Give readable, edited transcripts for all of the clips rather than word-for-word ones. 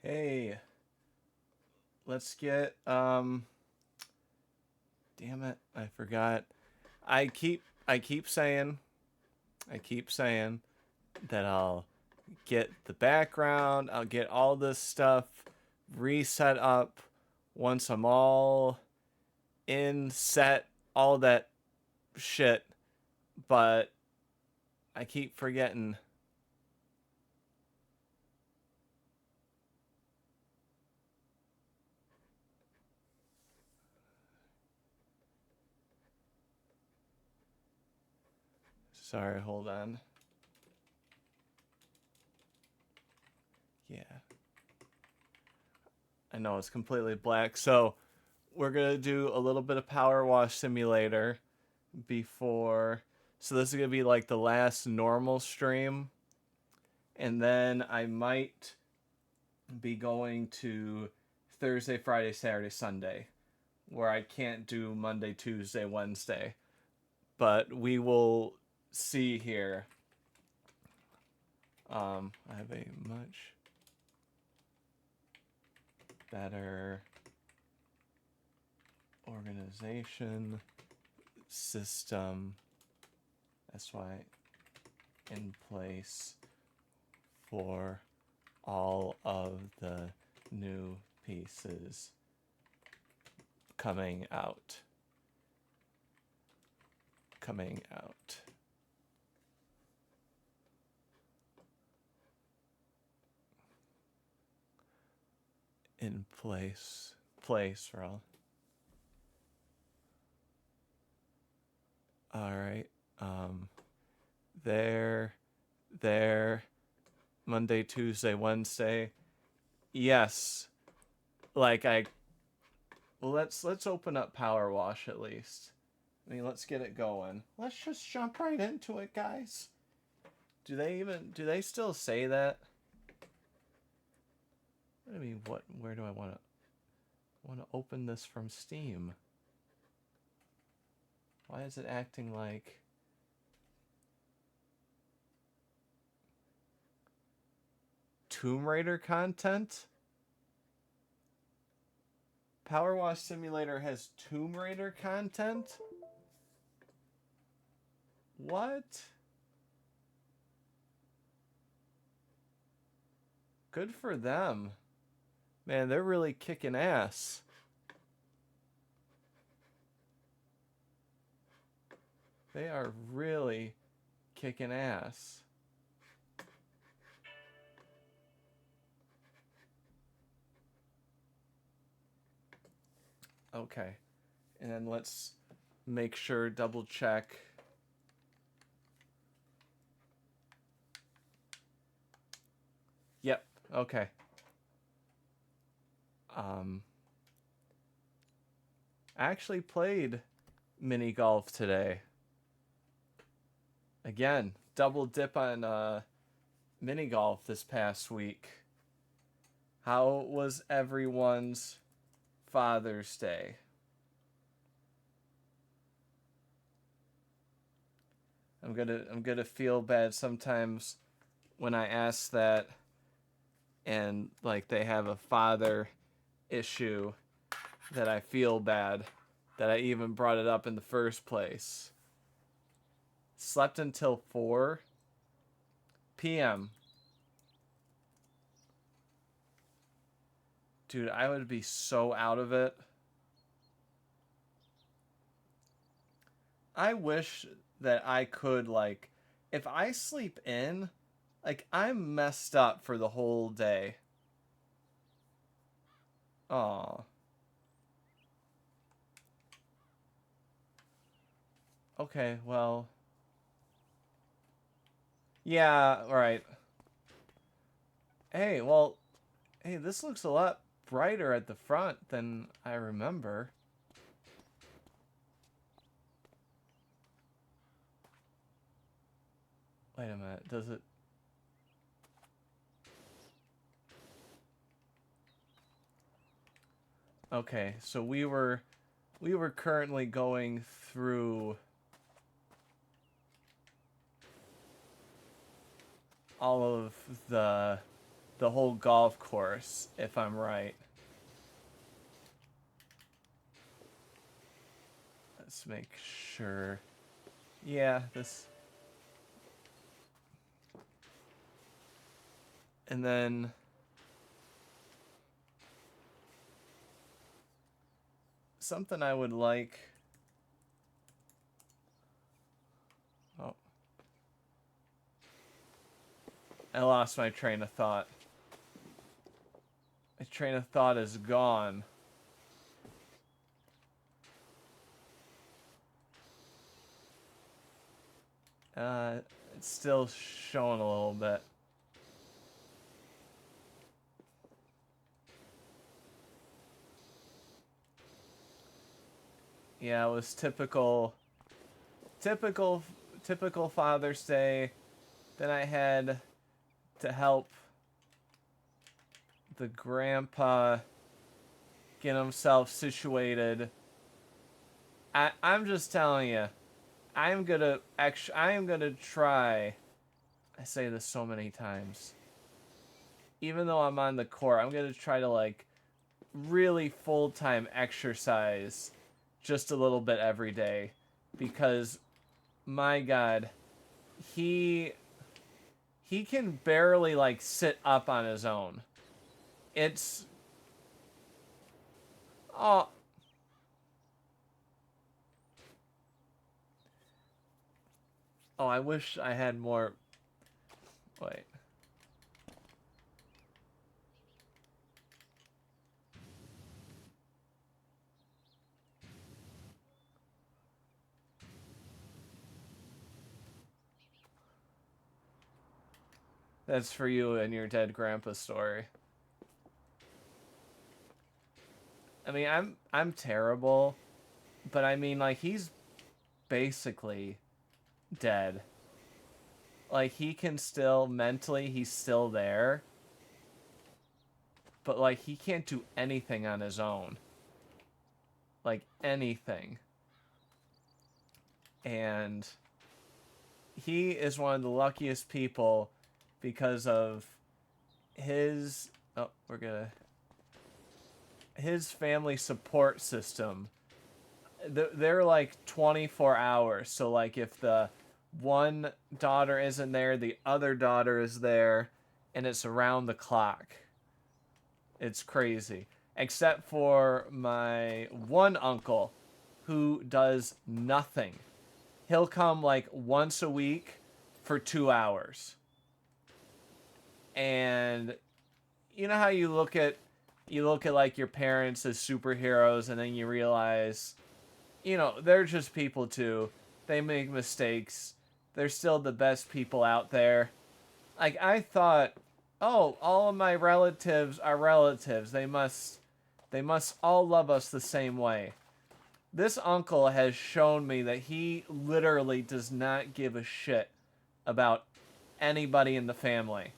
Hey, let's get damn it, I forgot. I keep saying that I'll get the background, I'll get all this stuff reset up once I'm all in set, all that shit, but I keep forgetting. Sorry, hold on. Yeah. I know it's completely black. So, we're going to do a little bit of Powerwash Simulator before. So this is gonna be like the last normal stream, and then I might be going to Thursday, Friday, Saturday, Sunday, where I can't do Monday, Tuesday, Wednesday. But we will see here. I have a much better organization system. That's why in place for all of the new pieces coming out. Coming out. In place for all right. um there there Monday, Tuesday, Wednesday. Yes. Like I well, let's open up Powerwash at least. I mean, let's get it going. Let's just jump right into it, guys. Do they still say that? I mean, where do I want to open this from Steam? Why is it acting like Tomb Raider content? Powerwash Simulator has Tomb Raider content? What? Good for them. Man, they're really kicking ass. They are really kicking ass. Okay. And then let's make sure, double check. Yep. Okay. Um, I actually played mini golf today. Again, double dip on mini golf this past week. How was everyone's Father's Day? I'm gonna feel bad sometimes when I ask that, and like they have a father issue, that I feel bad that I even brought it up in the first place. Slept until 4 p.m. Dude, I would be so out of it. I wish that I could, like, if I sleep in, like, I'm messed up for the whole day. Aw. Okay, well. Yeah, right. Hey, well, hey, this looks a lot brighter at the front than I remember. Wait a minute, does it? Okay, so we were currently going through all of the the whole golf course, if I'm right. Let's make sure. Yeah, this. And then something I would like. Oh, I lost my train of thought. My train of thought is gone. It's still showing a little bit. Yeah, it was typical, typical Father's Day. Then I had to help the grandpa get himself situated. I'm just telling you, I am gonna try. I say this so many times. Even though I'm on the court, I'm gonna try to like really full-time exercise just a little bit every day, because my God, he he can barely like sit up on his own. It's oh oh I wish I had more. Wait. That's for you and your dead grandpa story. I mean, I'm terrible, but I mean like he's basically dead. Like he can still mentally he's still there, but like he can't do anything on his own. Like anything. And he is one of the luckiest people because of his we're gonna his family support system. They're like 24 hours, so like if the one daughter isn't there, the other daughter is there, and it's around the clock. It's crazy, except for my one uncle who does nothing. He'll come like once a week for 2 hours. And you know how you look at like your parents as superheroes, and then you realize, they're just people too. They make mistakes. They're still the best people out there. Like I thought, oh, all of my relatives are relatives. They must all love us the same way. This uncle has shown me that he literally does not give a shit about anybody in the family.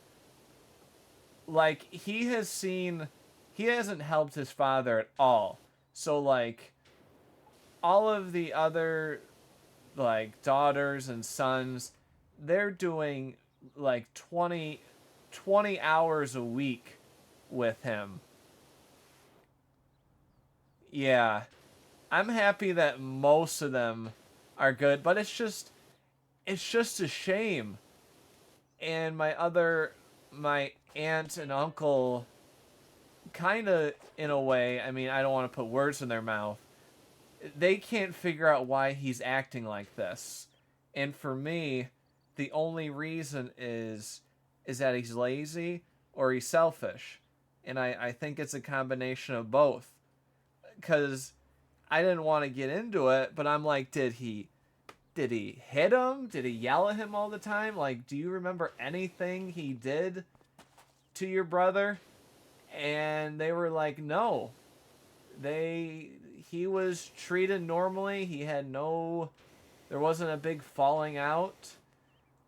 Like he hasn't helped his father at all. So like all of the other like daughters and sons, they're doing like 20 hours a week with him. Yeah. I'm happy that most of them are good, but it's just a shame. And my aunt and uncle, kind of in a way, I mean, I don't want to put words in their mouth. They can't figure out why he's acting like this. And for me, the only reason is that he's lazy or he's selfish. And I think it's a combination of both. Because I didn't want to get into it, but I'm like, did he hit him? Did he yell at him all the time? Like, do you remember anything he did to your brother? And they were like, no. He was treated normally. There wasn't a big falling out.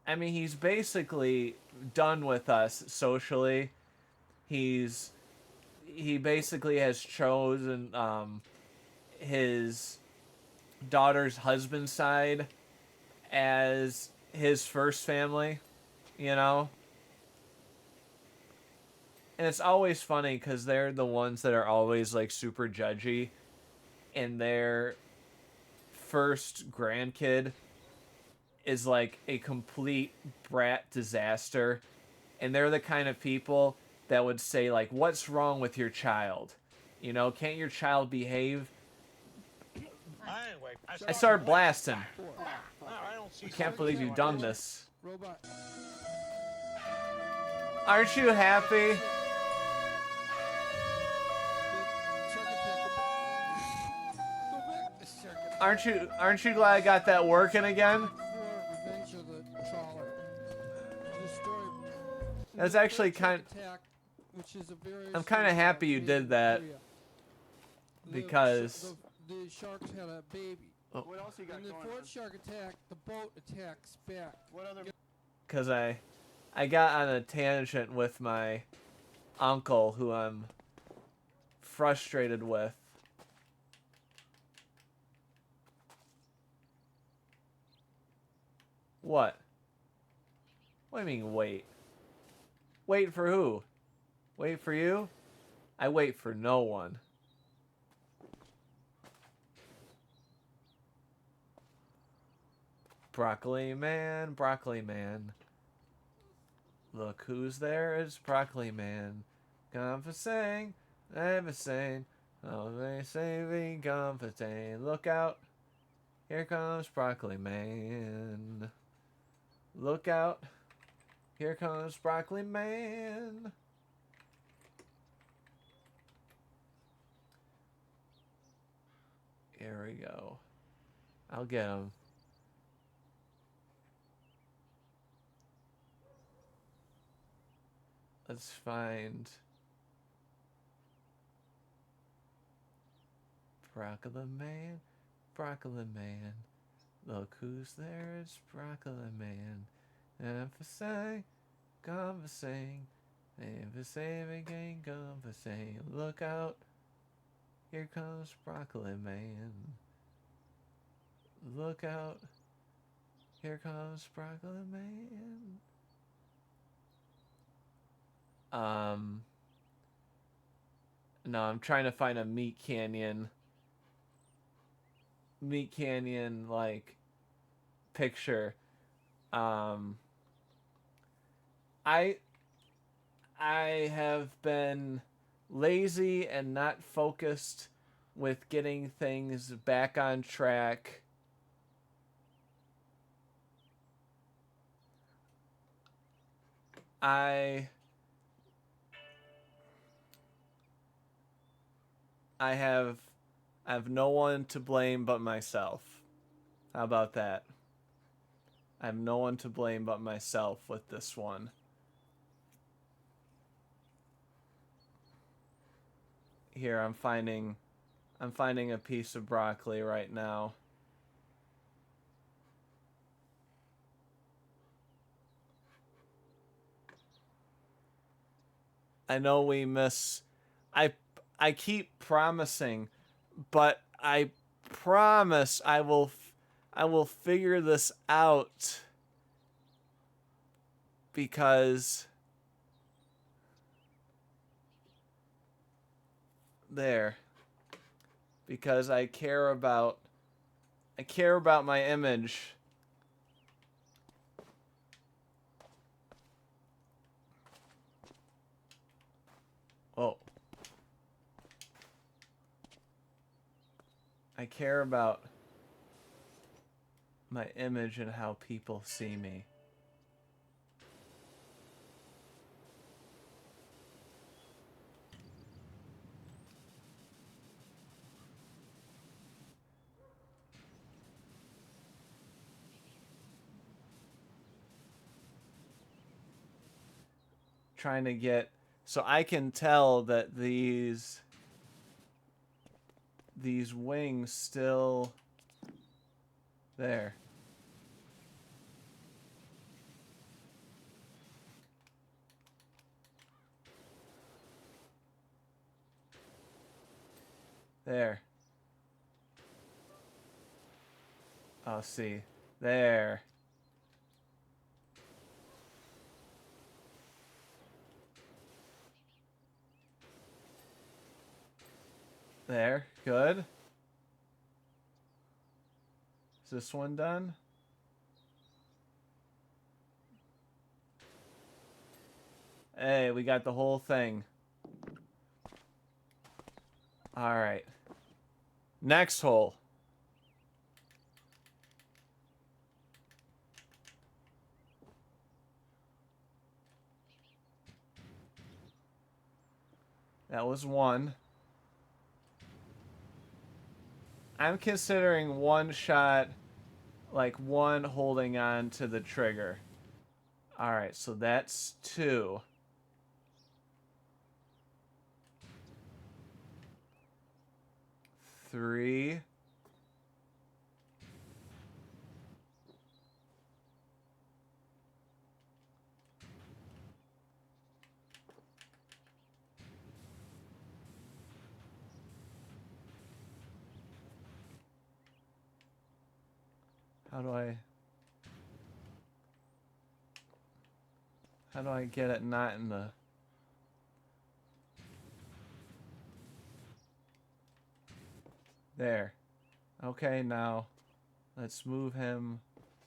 I mean, he's basically done with us socially. He basically has chosen his daughter's husband side as his first family, you know? And it's always funny because they're the ones that are always like super judgy, and their first grandkid is like a complete brat disaster, and they're the kind of people that would say like, what's wrong with your child, you know, can't your child behave? I started blasting. I can't believe you've done this. Aren't you happy? Aren't you glad I got that working again? That's actually I'm kind of happy you did that because the sharks had a baby. oh, What else you got going? And the fourth shark attack, the boat attacks back. What other? Because I got on a tangent with my uncle, who I'm frustrated with. What? What do you mean wait? Wait for who? Wait for you? I wait for no one. Broccoli man, broccoli man. Look who's there, it's broccoli man. Confessing, everything. Oh, they say we confessing. Look out, here comes broccoli man. Look out, here comes broccoli man. Here we go. I'll get him. Let's find broccoli man, broccoli man. Look who's there, it's broccoli man. Emphasizing, conversing, emphasizing, conversing. Look out, here comes broccoli man. Look out, here comes broccoli man. No, I'm trying to find a Meat Canyon, like, picture. I have been lazy and not focused with getting things back on track. I have no one to blame but myself. How about that? I have no one to blame but myself with this one. Here, I'm finding a piece of broccoli right now. I know we miss. I keep promising, but I promise I will figure this out, because there, because I care about my image. Oh. I care about my image and how people see me. Trying to get, so I can tell that these wings still there. There. Oh, see. There. There. Good. Is this one done? Hey, we got the whole thing. Alright. Next hole. That was one. I'm considering one shot, like one holding on to the trigger. Alright, so that's two. Three. How do I get it not in the... There. Okay, now let's move him.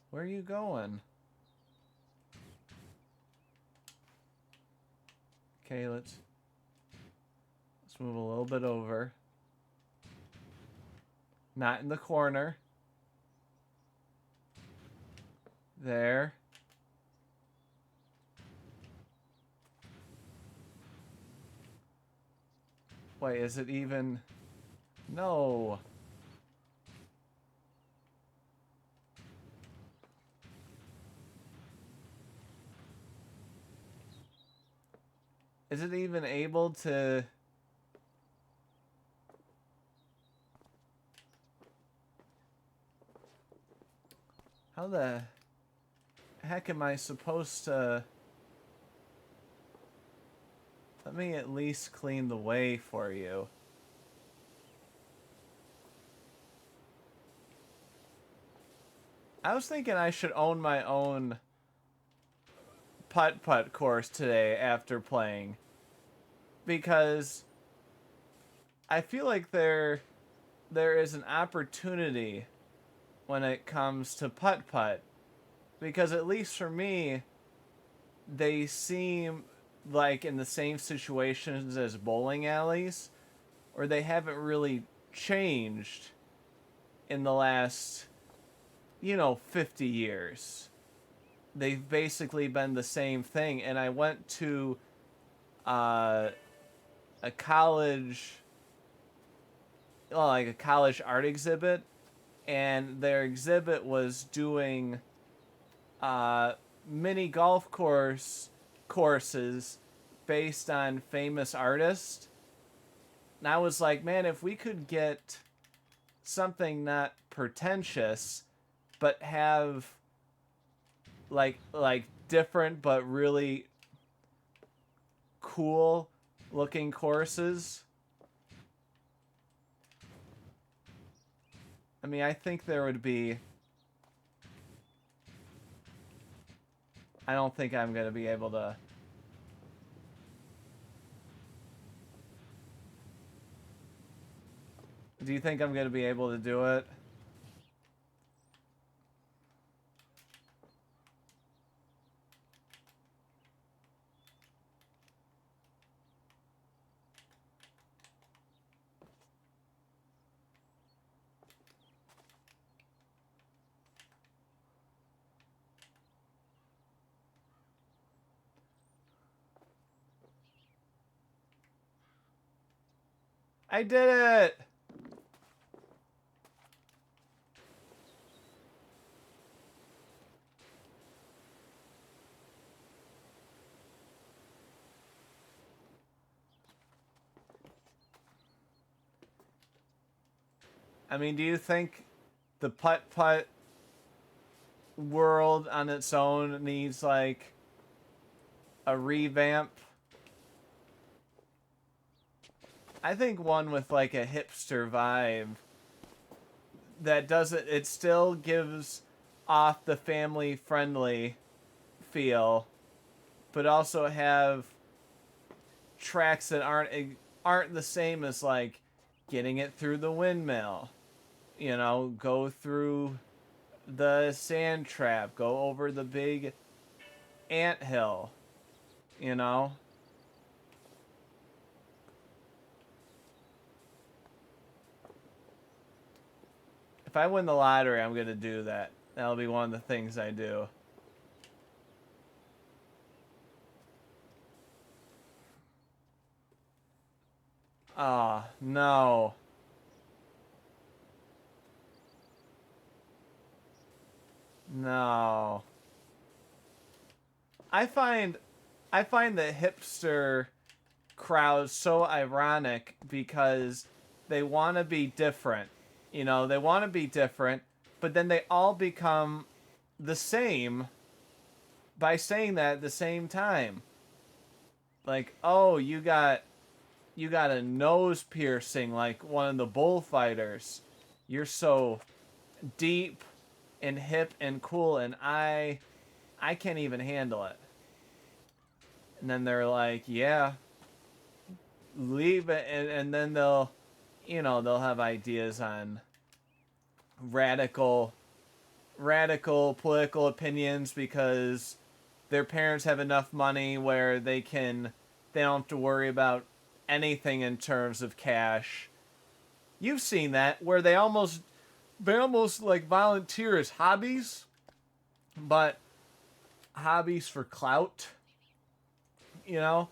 Where are you going? Okay, let's move a little bit over. Not in the corner. There. Wait, is it even... No. Is it even able to... How the heck am I supposed to... Let me at least clean the way for you. I was thinking I should own my own putt-putt course today after playing. Because I feel like there is an opportunity when it comes to putt-putt. Because at least for me, they seem like in the same situations as bowling alleys, or they haven't really changed in the last, 50 years. They've basically been the same thing. And I went to a college, like a college art exhibit, and their exhibit was doing mini golf courses based on famous artists. And I was like, man, if we could get something not pretentious, but have like different but really cool looking courses. I mean, I think there would be... I don't think I'm going to be able to... Do you think I'm going to be able to do it? I did it! I mean, do you think the putt-putt world on its own needs, like, a revamp? I think one with, like, a hipster vibe that doesn't... It still gives off the family-friendly feel, but also have tracks that aren't the same as, like, getting it through the windmill. You know, go through the sand trap, go over the big ant hill, you know? If I win the lottery, I'm going to do that. That'll be one of the things I do. Oh, no. No. I find the hipster crowd so ironic because they want to be different. You know, they want to be different, but then they all become the same by saying that at the same time. Like, oh, you got a nose piercing like one of the bullfighters. You're so deep and hip and cool, and I can't even handle it. And then they're like, yeah, leave it, and then they'll, you know, they'll have ideas on radical political opinions because their parents have enough money where they don't have to worry about anything in terms of cash. You've seen that where they almost like volunteer as hobbies, but hobbies for clout. You know,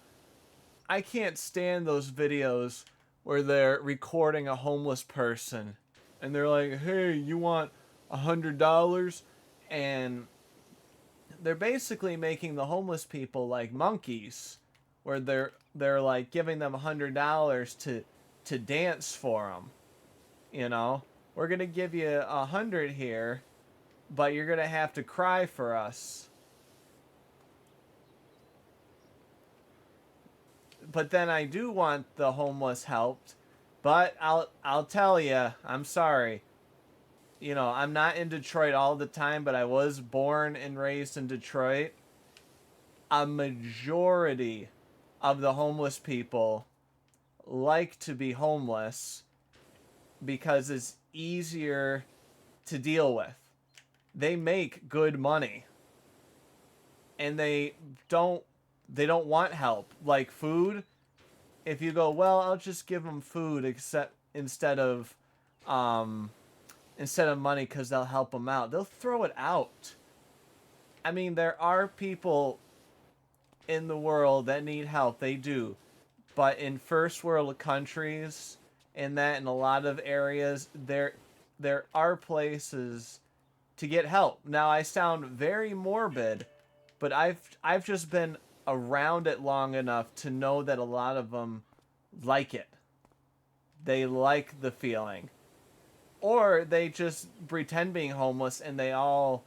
I can't stand those videos where they're recording a homeless person and they're like, "Hey, you want $100?" And they're basically making the homeless people like monkeys, where they're like giving them $100 to dance for them. You know, we're gonna give you 100 here, but you're gonna have to cry for us. But then I do want the homeless helped. But I'll tell you, I'm sorry. You know, I'm not in Detroit all the time, but I was born and raised in Detroit. A majority of the homeless people like to be homeless because it's easier to deal with. They make good money and they don't want help. Like food, if you go, well, I'll just give them food except um instead of money cuz they'll help them out. They'll throw it out. I mean, there are people in the world that need help. They do. But in first world countries, in a lot of areas, there are places to get help. Now I sound very morbid, but I've just been around it long enough to know that a lot of them like it. They like the feeling. Or they just pretend being homeless and they all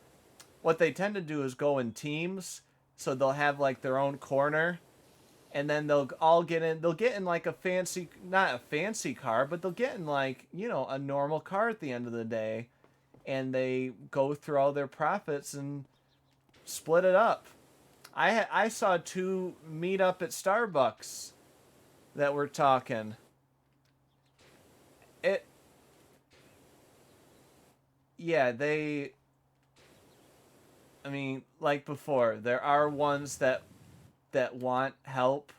what they tend to do is go in teams, so they'll have like their own corner and then they'll get in like a fancy not a fancy car, but they'll get in like, you know, a normal car at the end of the day and they go through all their profits and split it up. I saw two meet up at Starbucks that were talking. It yeah, they I mean, like before, there are ones that want help,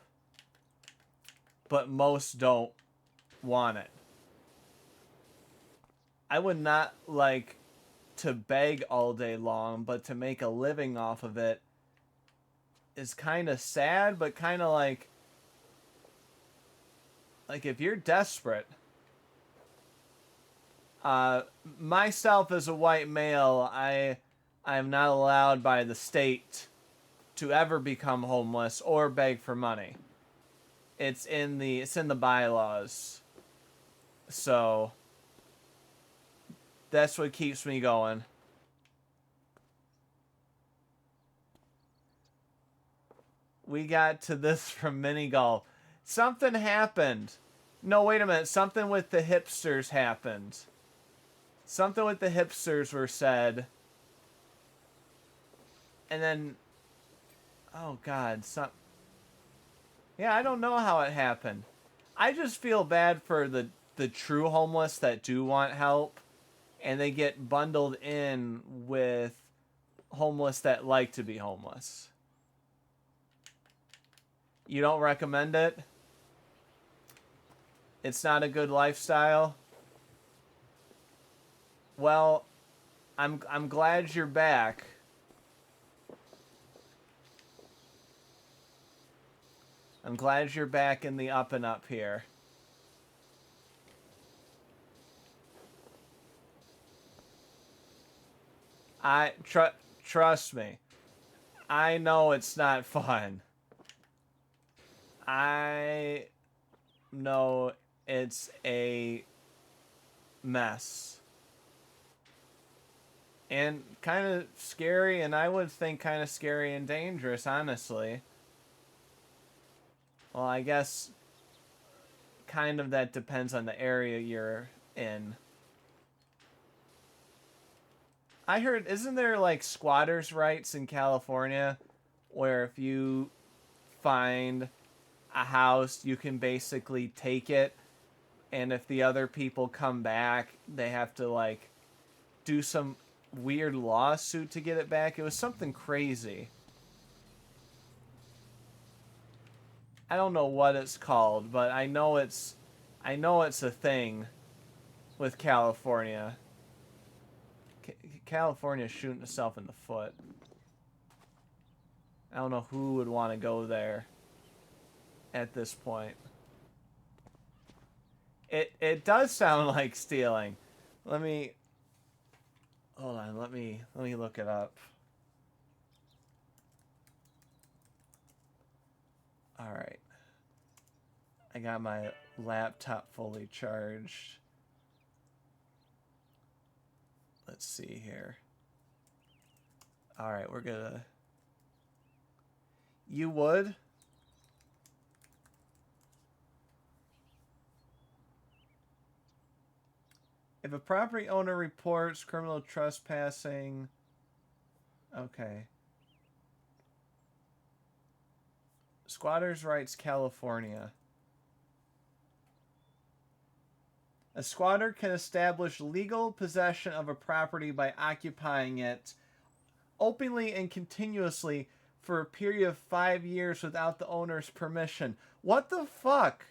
but most don't want it. I would not like to beg all day long, but to make a living off of it is kind of sad, but kind of like if you're desperate, myself as a white male, I'm not allowed by the state to ever become homeless or beg for money. It's in the bylaws. So that's what keeps me going. We got to this from mini golf. Something happened. No, wait a minute. Something with the hipsters happened. Something with the hipsters were said. And then oh god, yeah, I don't know how it happened. I just feel bad for the the true homeless that do want help, and they get bundled in with homeless that like to be homeless. You don't recommend it? It's not a good lifestyle? Well, I'm glad you're back. I'm glad you're back in the up and up here. Trust me. I know it's not fun. I know it's a mess. And kind of scary, and I would think kind of scary and dangerous, honestly. Well, I guess kind of that depends on the area you're in. I heard, isn't there like squatters' rights in California where if you find a house, you can basically take it, and if the other people come back, they have to like do some weird lawsuit to get it back? It was something crazy. I don't know what it's called, but I know it's a thing with California. California's shooting itself in the foot. I don't know who would want to go there at this point. It does sound like stealing. Let me hold on, let me look it up. All right. I got my laptop fully charged. Let's see here. All right, we're gonna... You would? If a property owner reports criminal trespassing... Okay. Squatters' Rights, California. A squatter can establish legal possession of a property by occupying it openly and continuously for a period of 5 years without the owner's permission. What the fuck?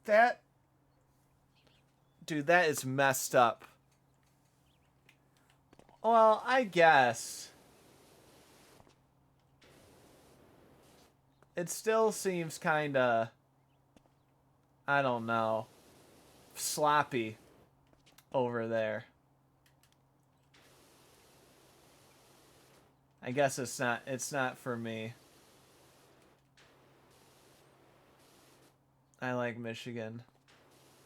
That... Dude, that is messed up. Well, I guess. It still seems kinda... I don't know. Sloppy over there. I guess it's not for me. I like Michigan.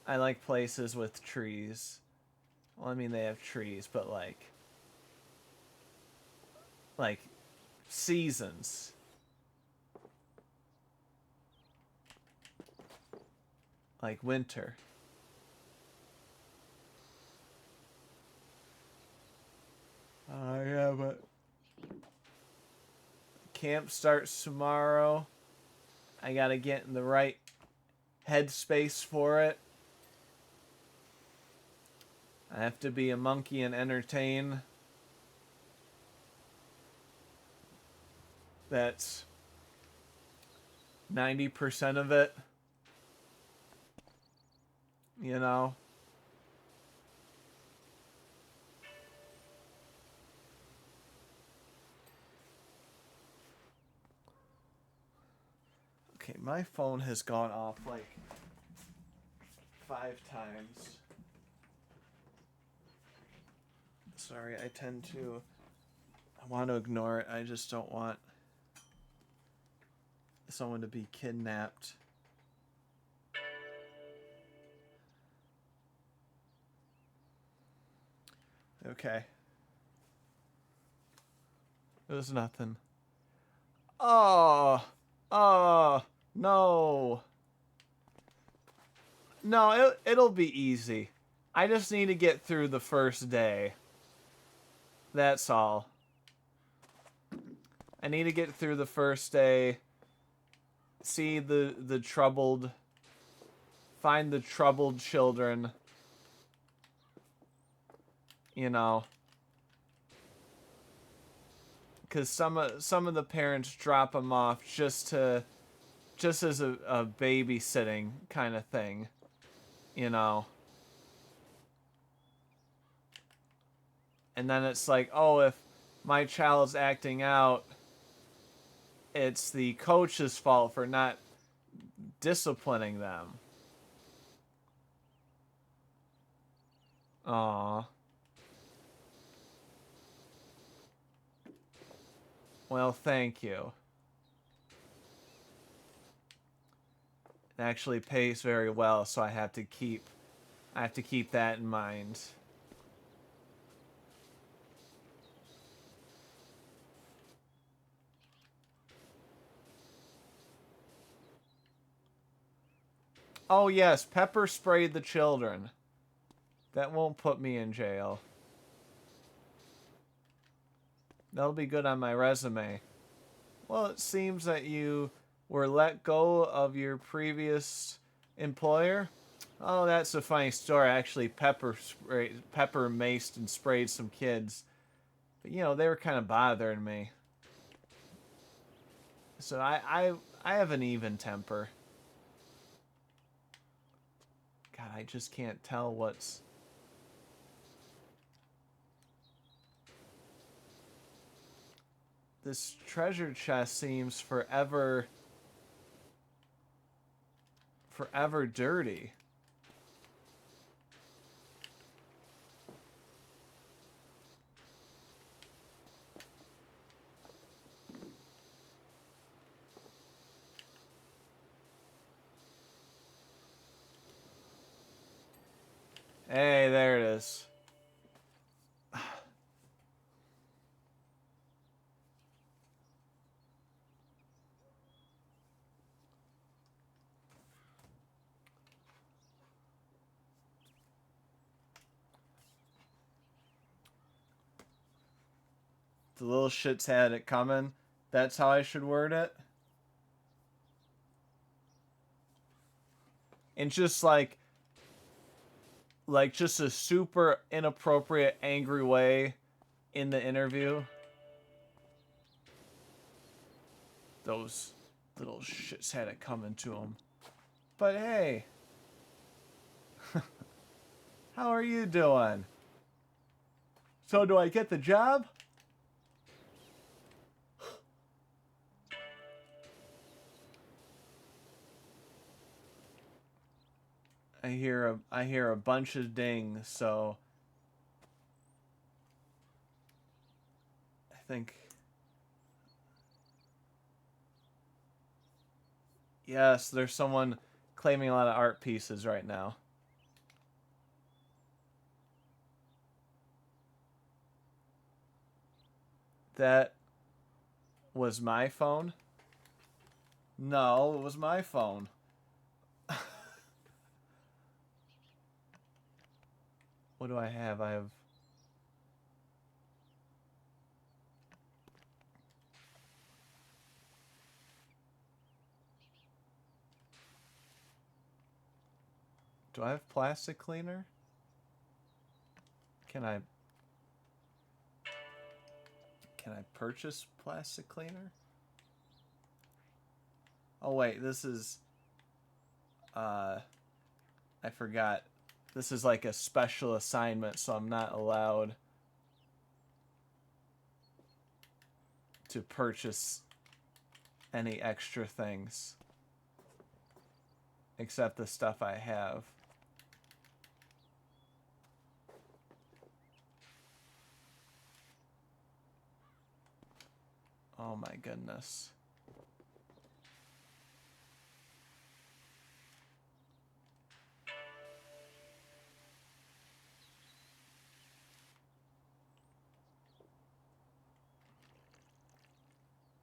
I like places with trees. Well, I mean, they have trees, but like seasons. Like winter. Yeah, but camp starts tomorrow. I gotta get in the right headspace for it. I have to be a monkey and entertain. That's 90% of it. You know? Okay, my phone has gone off like 5 times. Sorry, I want to ignore it. I just don't want someone to be kidnapped. Okay. It was nothing. Oh, no. No, it'll be easy. I just need to get through the first day. That's all. I need to get through the first day. see the troubled, find the troubled children, you know, because some of the parents drop them off just as a babysitting kind of thing, you know. And then it's like, oh, if my child's acting out, it's the coach's fault for not disciplining them. Aw. Well, thank you. It actually pays very well, so I have to keep that in mind. Oh yes, pepper sprayed the children. That won't put me in jail. That'll be good on my resume. Well, it seems that you were let go of your previous employer. Oh, that's a funny story. Actually, pepper maced and sprayed some kids. But, you know, they were kind of bothering me. So I have an even temper. God, I just can't tell what's... This treasure chest seems forever dirty. Hey, there it is. The little shits had it coming. That's how I should word it. And just like just a super inappropriate, angry way in the interview. Those little shits had it coming to them. But hey, how are you doing? So do I get the job? I hear a bunch of dings, so I think yes, there's someone claiming a lot of art pieces right now. That was my phone? No, it was my phone. What do I have? I have... Do I have plastic cleaner? Can I purchase plastic cleaner? Oh wait, this is I forgot. This is like a special assignment, so I'm not allowed to purchase any extra things except the stuff I have. Oh my goodness.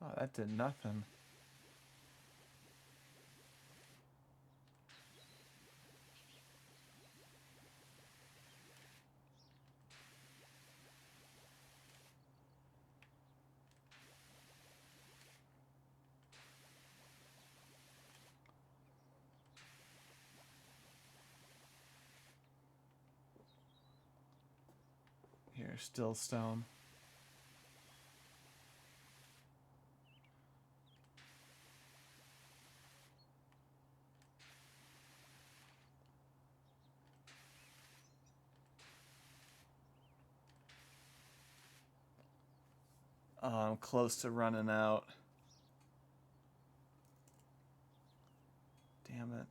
Oh, that did nothing. There's still stone. Oh, I'm close to running out. Damn it.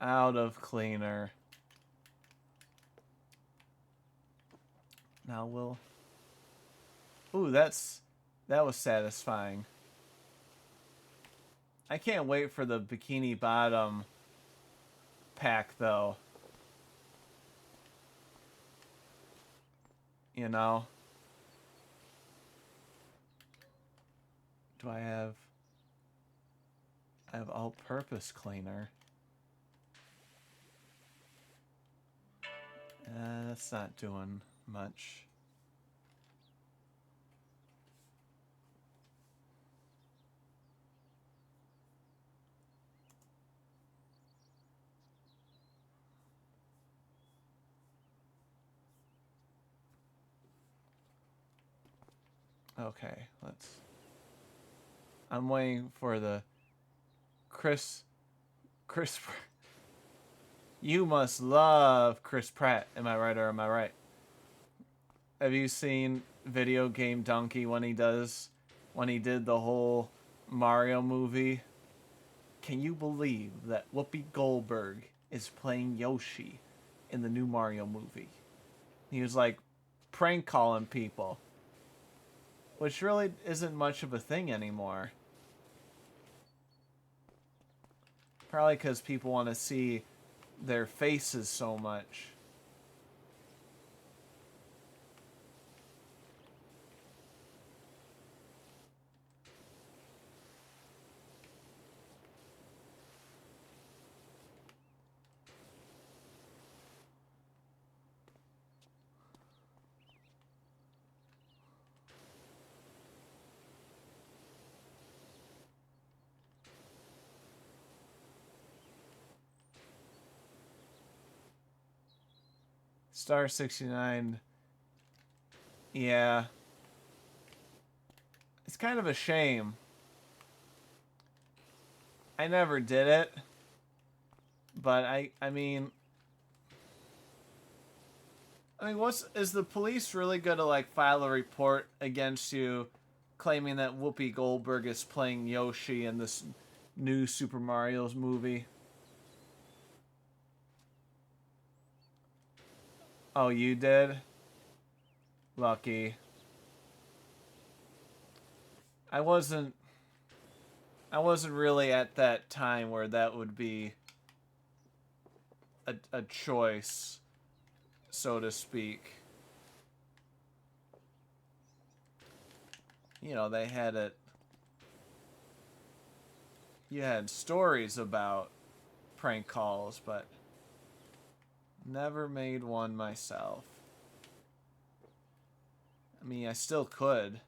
Out of cleaner. Now we'll... Ooh, that was satisfying. I can't wait for the Bikini Bottom pack, though. You know? Do I have... I have all-purpose cleaner. That's not doing much. Okay, let's... I'm waiting for the Chris... You must love Chris Pratt. Am I right or am I right? Have you seen Video Game Donkey when he did the whole Mario movie? Can you believe that Whoopi Goldberg is playing Yoshi in the new Mario movie? He was like prank calling people, which really isn't much of a thing anymore. Probably because people want to see their faces so much. Star 69. Yeah. It's kind of a shame. I never did it. But I mean, is the police really gonna like file a report against you claiming that Whoopi Goldberg is playing Yoshi in this new Super Mario's movie? Oh, you did? Lucky. I wasn't really at that time where that would be a choice, so to speak. You know, they had it. You had stories about prank calls, but never made one myself. I mean, I still could.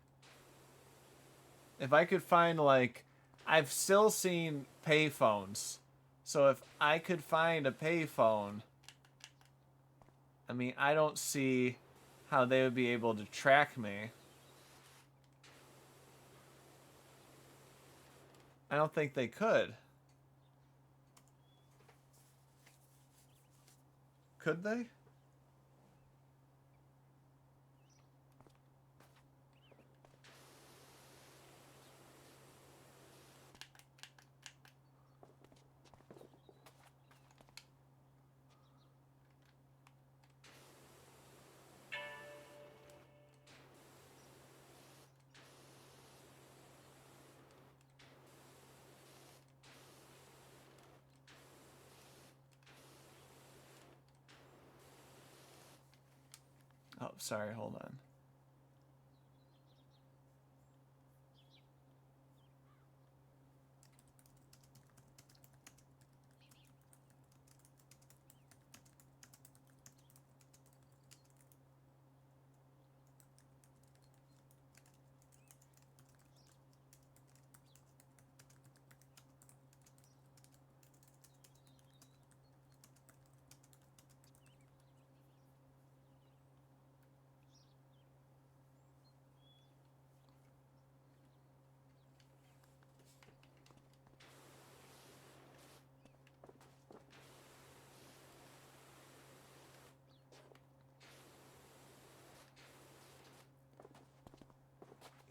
If I could find, like, I've still seen payphones. So if I could find a payphone, I mean, I don't see how they would be able to track me. I don't think they could. Could they? Oh, sorry, hold on.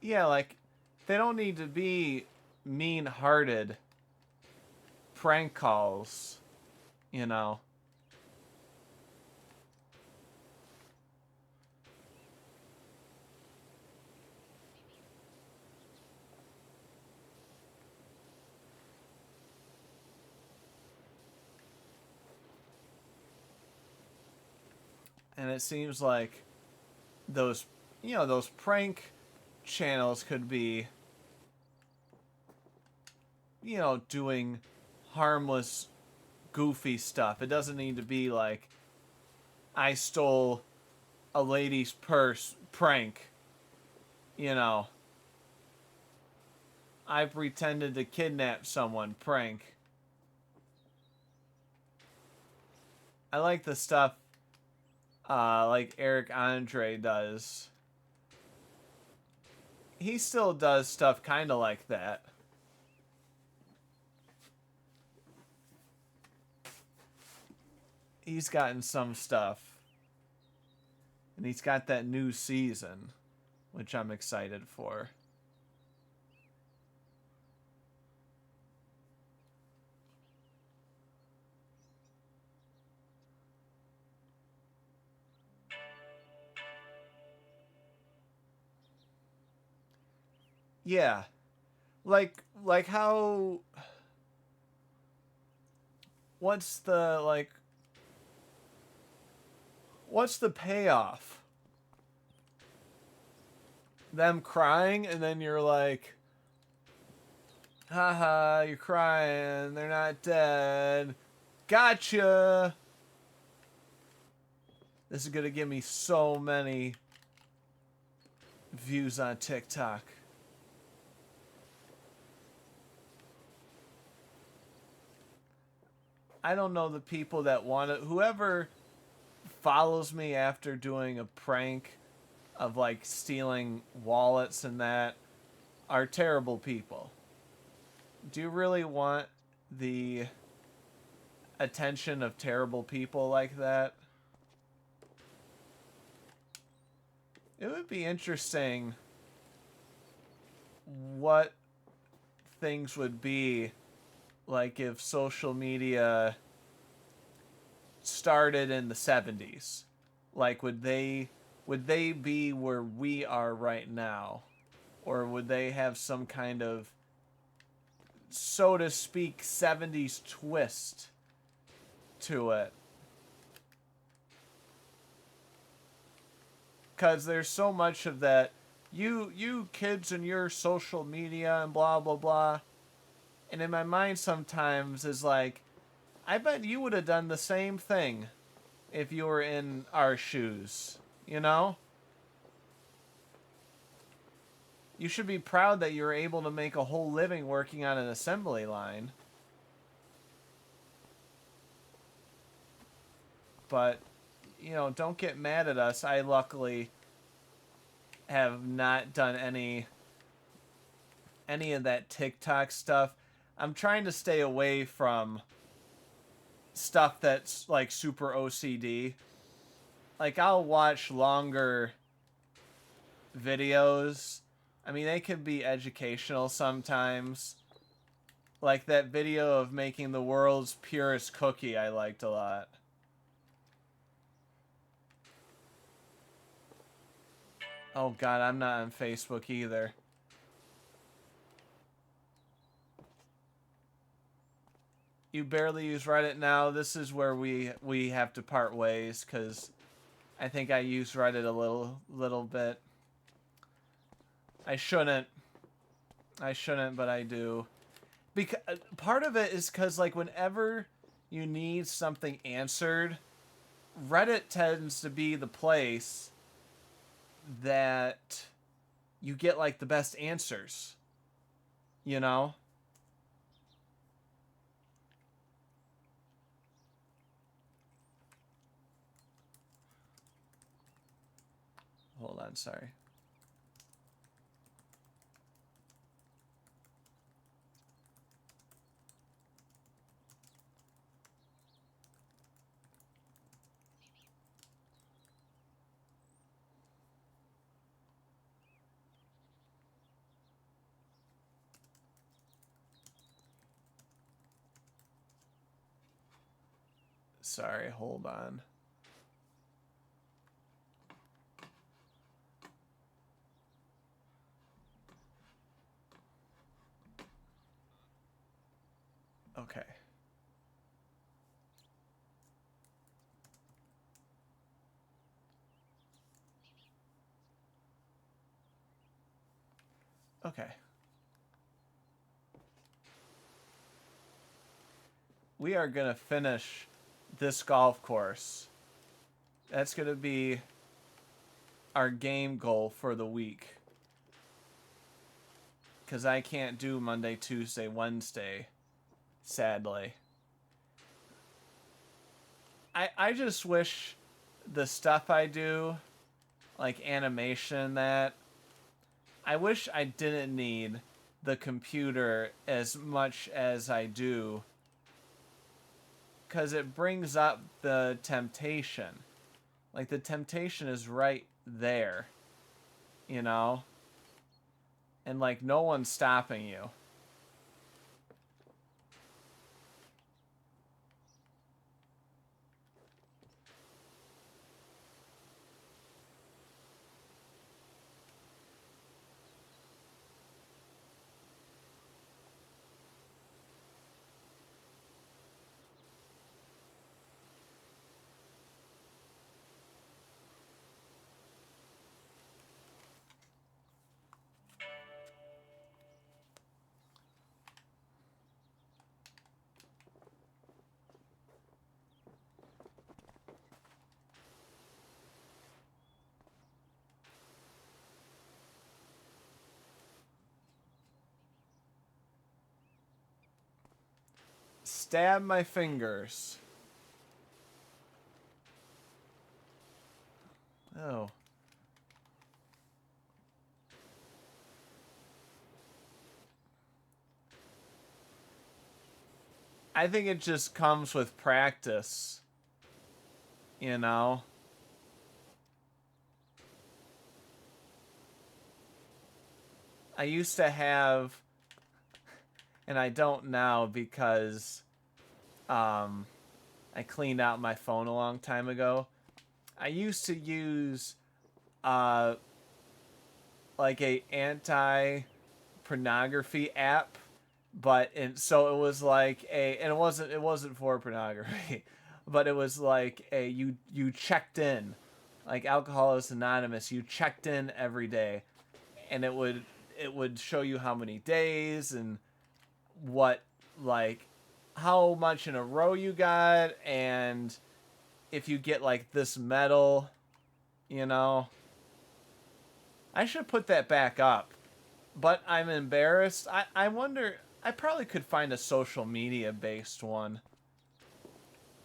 Yeah, like they don't need to be mean-hearted prank calls, you know. And it seems like those, those prank channels could be, doing harmless, goofy stuff. It doesn't need to be like, I stole a lady's purse prank, you know. I pretended to kidnap someone prank. I like the stuff like Eric Andre does. He still does stuff kind of like that. He's gotten some stuff. And he's got that new season, which I'm excited for. Yeah. Like how what's the like what's the payoff? Them crying and then you're like, haha, you're crying, they're not dead. Gotcha. This is gonna give me so many views on TikTok. I don't know the people that want it. Whoever follows me after doing a prank of like stealing wallets and that are terrible people. Do you really want the attention of terrible people like that? It would be interesting what things would be like if social media started in the 70s. Like would they be where we are right now, or would they have some kind of, so to speak, 70s twist to it? Cuz there's so much of that, you kids and your social media and blah blah blah. And in my mind sometimes is like, I bet you would have done the same thing if you were in our shoes, you know? You should be proud that you were able to make a whole living working on an assembly line. But, don't get mad at us. I luckily have not done any of that TikTok stuff. I'm trying to stay away from stuff that's like super OCD. Like I'll watch longer videos. I mean, they could be educational sometimes. Like that video of making the world's purest cookie, I liked a lot. Oh god, I'm not on Facebook either. You barely use Reddit now. This is where we have to part ways, because I think I use Reddit a little bit. I shouldn't, but I do. Because part of it is because like whenever you need something answered, Reddit tends to be the place that you get like the best answers. You know? Hold on, sorry. Sorry, hold on. Okay. Okay. We are going to finish this golf course. That's going to be our game goal for the week. Because I can't do Monday, Tuesday, Wednesday, sadly. I just wish the stuff I do, like animation, that I wish I didn't need the computer as much as I do, because it brings up the temptation. Like, the temptation is right there, you know? And, like, no one's stopping you. Stab my fingers. Oh. I think it just comes with practice, you know? I used to have, and I don't now because I cleaned out my phone a long time ago. I used to use uh, like a anti-pornography app, so it was like and it wasn't for pornography, but it was like you checked in, like Alcoholics Anonymous. You checked in every day, and it would show you how many days and what, like, how much in a row you got, and if you get like this medal, you know. I should put that back up, but I'm embarrassed. I wonder, I probably could find a social media based one.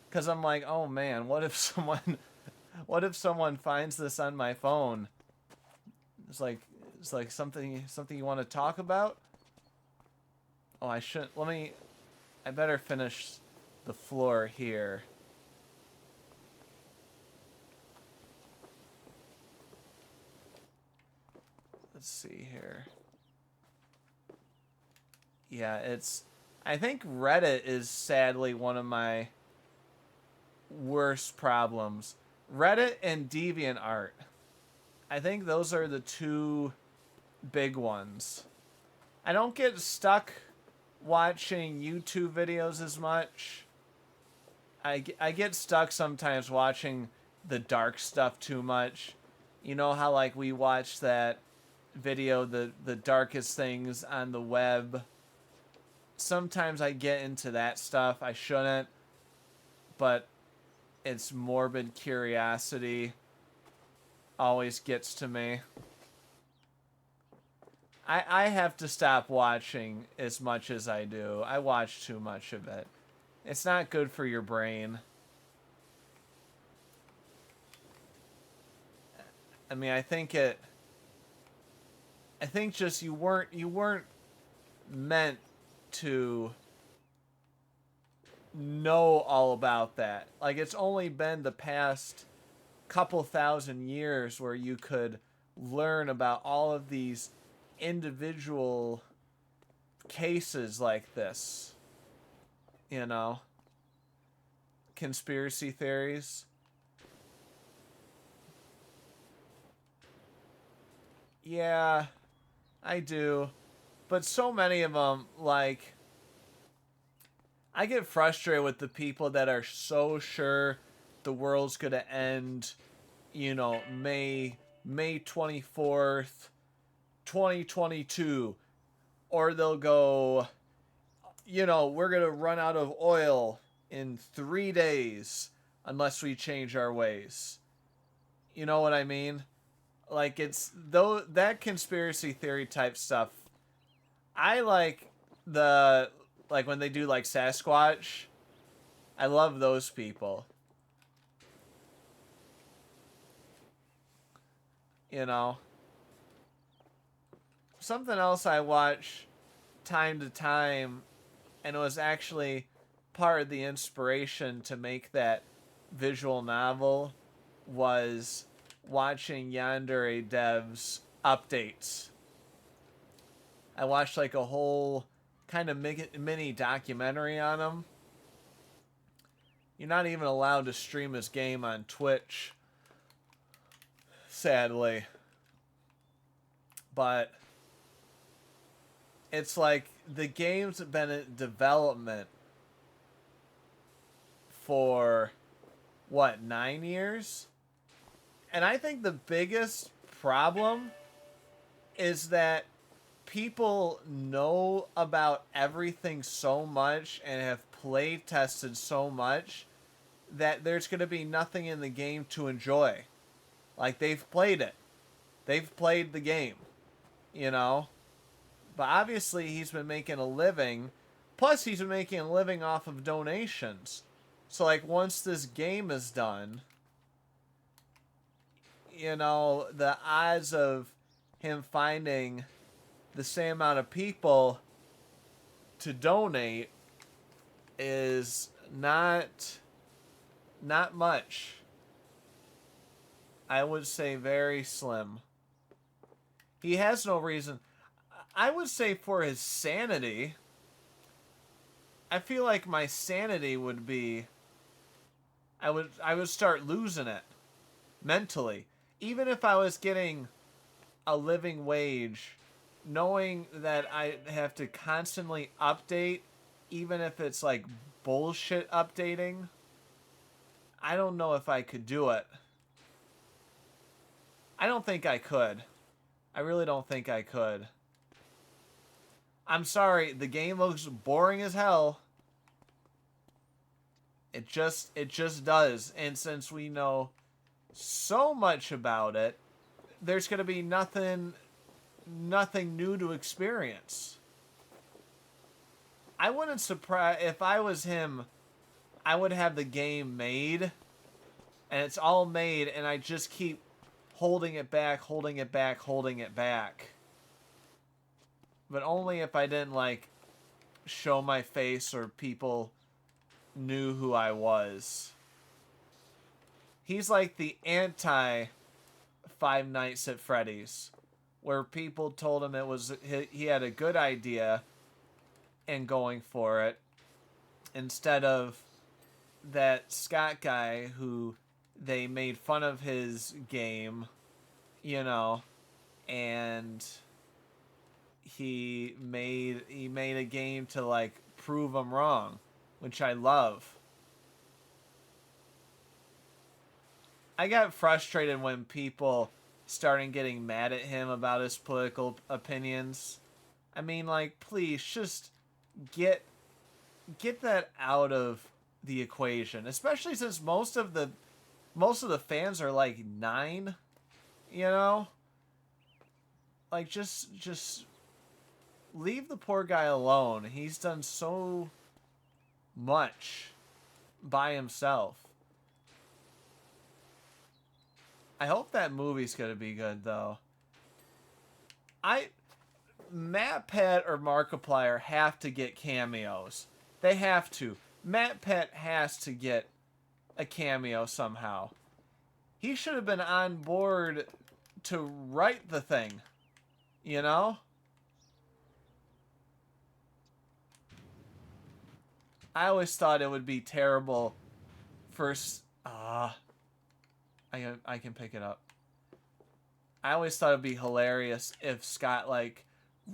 Cause I'm like, oh man, what if someone what if someone finds this on my phone? It's like something you want to talk about? Oh, I shouldn't. I better finish the floor here. Let's see here. Yeah, I think Reddit is sadly one of my worst problems. Reddit and DeviantArt. I think those are the two big ones. I don't get stuck watching YouTube videos as much. I get stuck sometimes watching the dark stuff too much. You know how, like, we watched that video, the darkest things on the web. Sometimes I get into that stuff. I shouldn't, but it's morbid curiosity always gets to me. I have to stop watching as much as I do. I watch too much of it. It's not good for your brain. I mean, I think just you weren't meant to know all about that. Like, it's only been the past couple thousand years where you could learn about all of these individual cases like this, you know. conspiracy theories? Yeah, I do. But so many of them, like, I get frustrated with the people that are so sure the world's gonna end, you know, May 24th, 2022, or they'll go, you know, we're gonna run out of oil in 3 days unless we change our ways. You know what I mean? Like it's though that conspiracy theory type stuff. I like the like when they do like Sasquatch. I love those people. You know, something else I watch time to time, and it was actually part of the inspiration to make that visual novel, was watching Yandere Dev's updates. I watched like a whole kind of mini documentary on him. You're not even allowed to stream his game on Twitch, sadly. But it's like the game's been in development for what, 9 years? And I think the biggest problem is that people know about everything so much and have play tested so much that there's going to be nothing in the game to enjoy. Like, they've played it. They've played the game, you know? But obviously he's been making a living. Plus he's been making a living off of donations. So like once this game is done, you know, the odds of him finding the same amount of people to donate is not much. I would say very slim. He has no reason. I would say for his sanity, I feel like my sanity would be I would start losing it mentally. Even if I was getting a living wage, knowing that I have to constantly update, even if it's like bullshit updating, I don't know if I could do it. I don't think I could. I really don't think I could. I'm sorry, the game looks boring as hell. It just does. And since we know so much about it, there's going to be nothing new to experience. I wouldn't surprise if I was him. I would have the game made, and it's all made, and I just keep holding it back, holding it back, holding it back. But only if I didn't like show my face or people knew who I was. He's like the anti Five Nights at Freddy's, where people told him it was he had a good idea and going for it, instead of that Scott guy who they made fun of his game, you know, and he made a game to like prove him wrong, which I love. I got frustrated when people started getting mad at him about his political opinions. I mean, like, please just get that out of the equation, especially since most of the fans are like 9, you know? Like just leave the poor guy alone. He's done so much by himself. I hope that movie's gonna be good though. Matt Pett or Markiplier have to get cameos. They have to. Matt Pett has to get a cameo somehow. He should have been on board to write the thing. You know? I always thought it would be terrible first, I can pick it up. I always thought it'd be hilarious if Scott like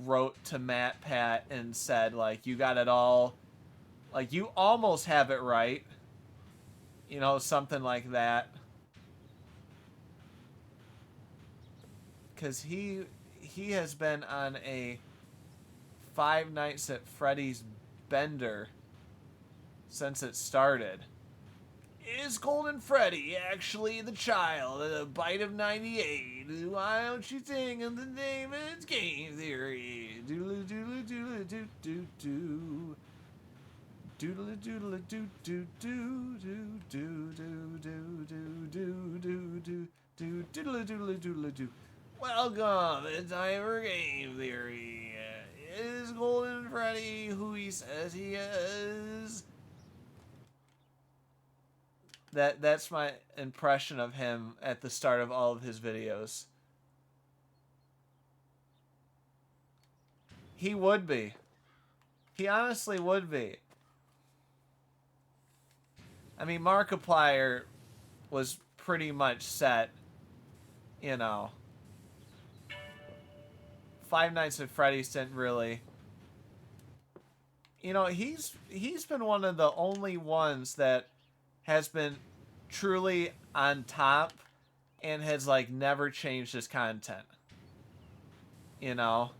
wrote to Matt Pat and said like, you got it all, like you almost have it right, you know, something like that. Because he has been on a Five Nights at Freddy's bender since it started. Is Golden Freddy actually the child of a bite of 98? Why don't you think of the name of its game theory? Doodle doodle doodle doo doo doo. Doodle doodle doo doo doo doo doo doo doo doo doo doo doo doo doodle doodle doodle doo. Welcome to Time for Game Theory. Is Golden Freddy who he says he is? That's my impression of him at the start of all of his videos. He would be. He honestly would be. I mean, Markiplier was pretty much set, you know. Five Nights at Freddy's didn't really. You know, he's been one of the only ones that has been truly on top and has like never changed his content. You know?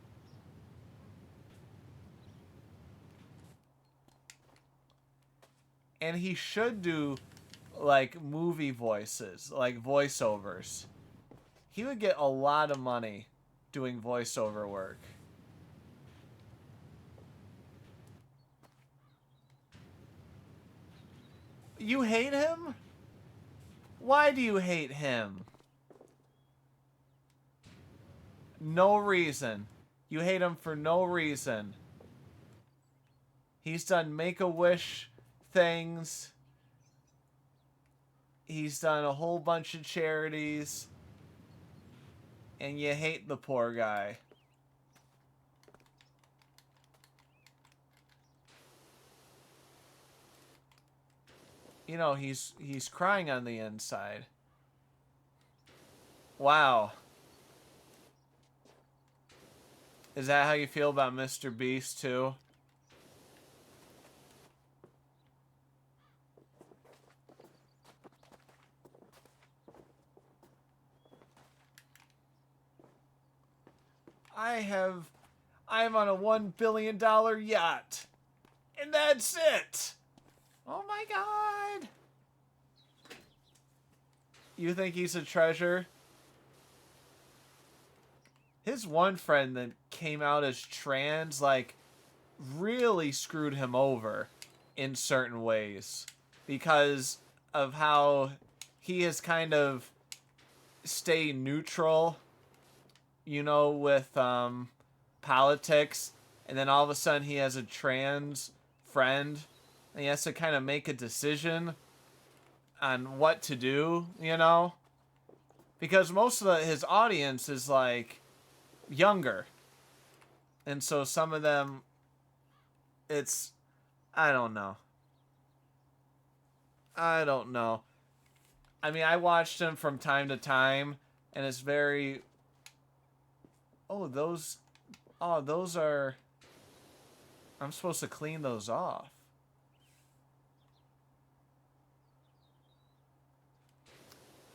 And he should do like movie voices, like voiceovers. He would get a lot of money doing voiceover work. You hate him? Why do you hate him? No reason. You hate him for no reason. He's done Make-A-Wish things. He's done a whole bunch of charities. And you hate the poor guy. You know, he's crying on the inside. Wow. Is that how you feel about Mr. Beast too? I'm on a $1 billion yacht. And that's it. Oh my god. You think he's a treasure? His one friend that came out as trans, like, really screwed him over in certain ways. Because of how he has kind of stayed neutral, you know, with politics. And then all of a sudden he has a trans friend. And he has to kind of make a decision on what to do, you know? Because most of his audience is, like, younger. And so some of them, it's, I don't know. I don't know. I mean, I watched him from time to time, and it's very, those are, I'm supposed to clean those off.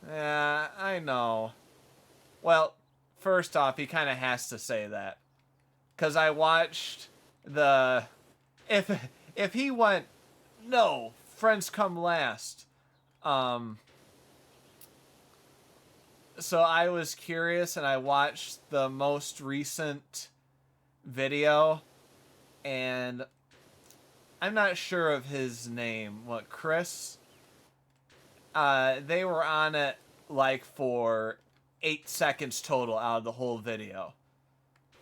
Yeah, I know. Well, first off, he kind of has to say that. Because I watched the... If he went, no, friends come last. So I was curious, and I watched the most recent video. And I'm not sure of his name. What, Chris? They were on it like for 8 seconds total out of the whole video.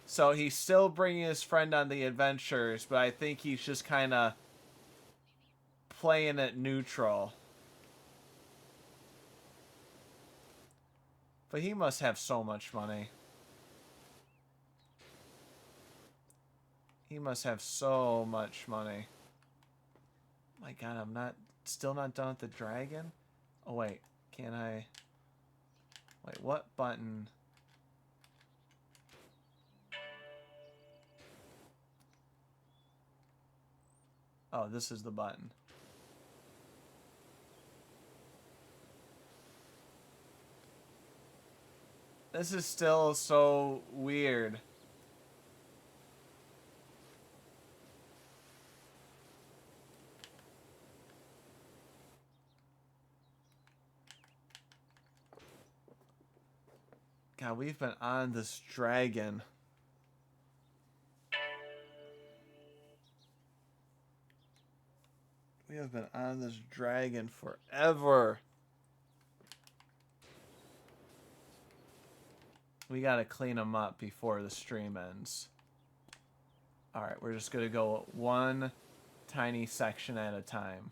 So he's still bringing his friend on the adventures, but I think he's just kind of playing it neutral. But he must have so much money. He must have so much money. My god, I'm not still not done with the dragon? Oh, wait. Can I... Wait, what button? Oh, this is the button. This is still so weird. God, we've been on this dragon. We have been on this dragon forever. We gotta clean them up before the stream ends. Alright, we're just gonna go one tiny section at a time.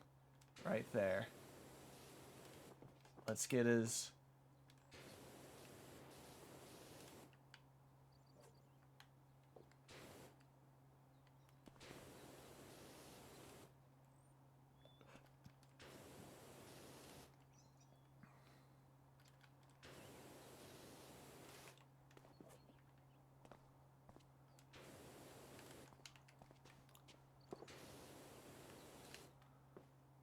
Right there. Let's get his...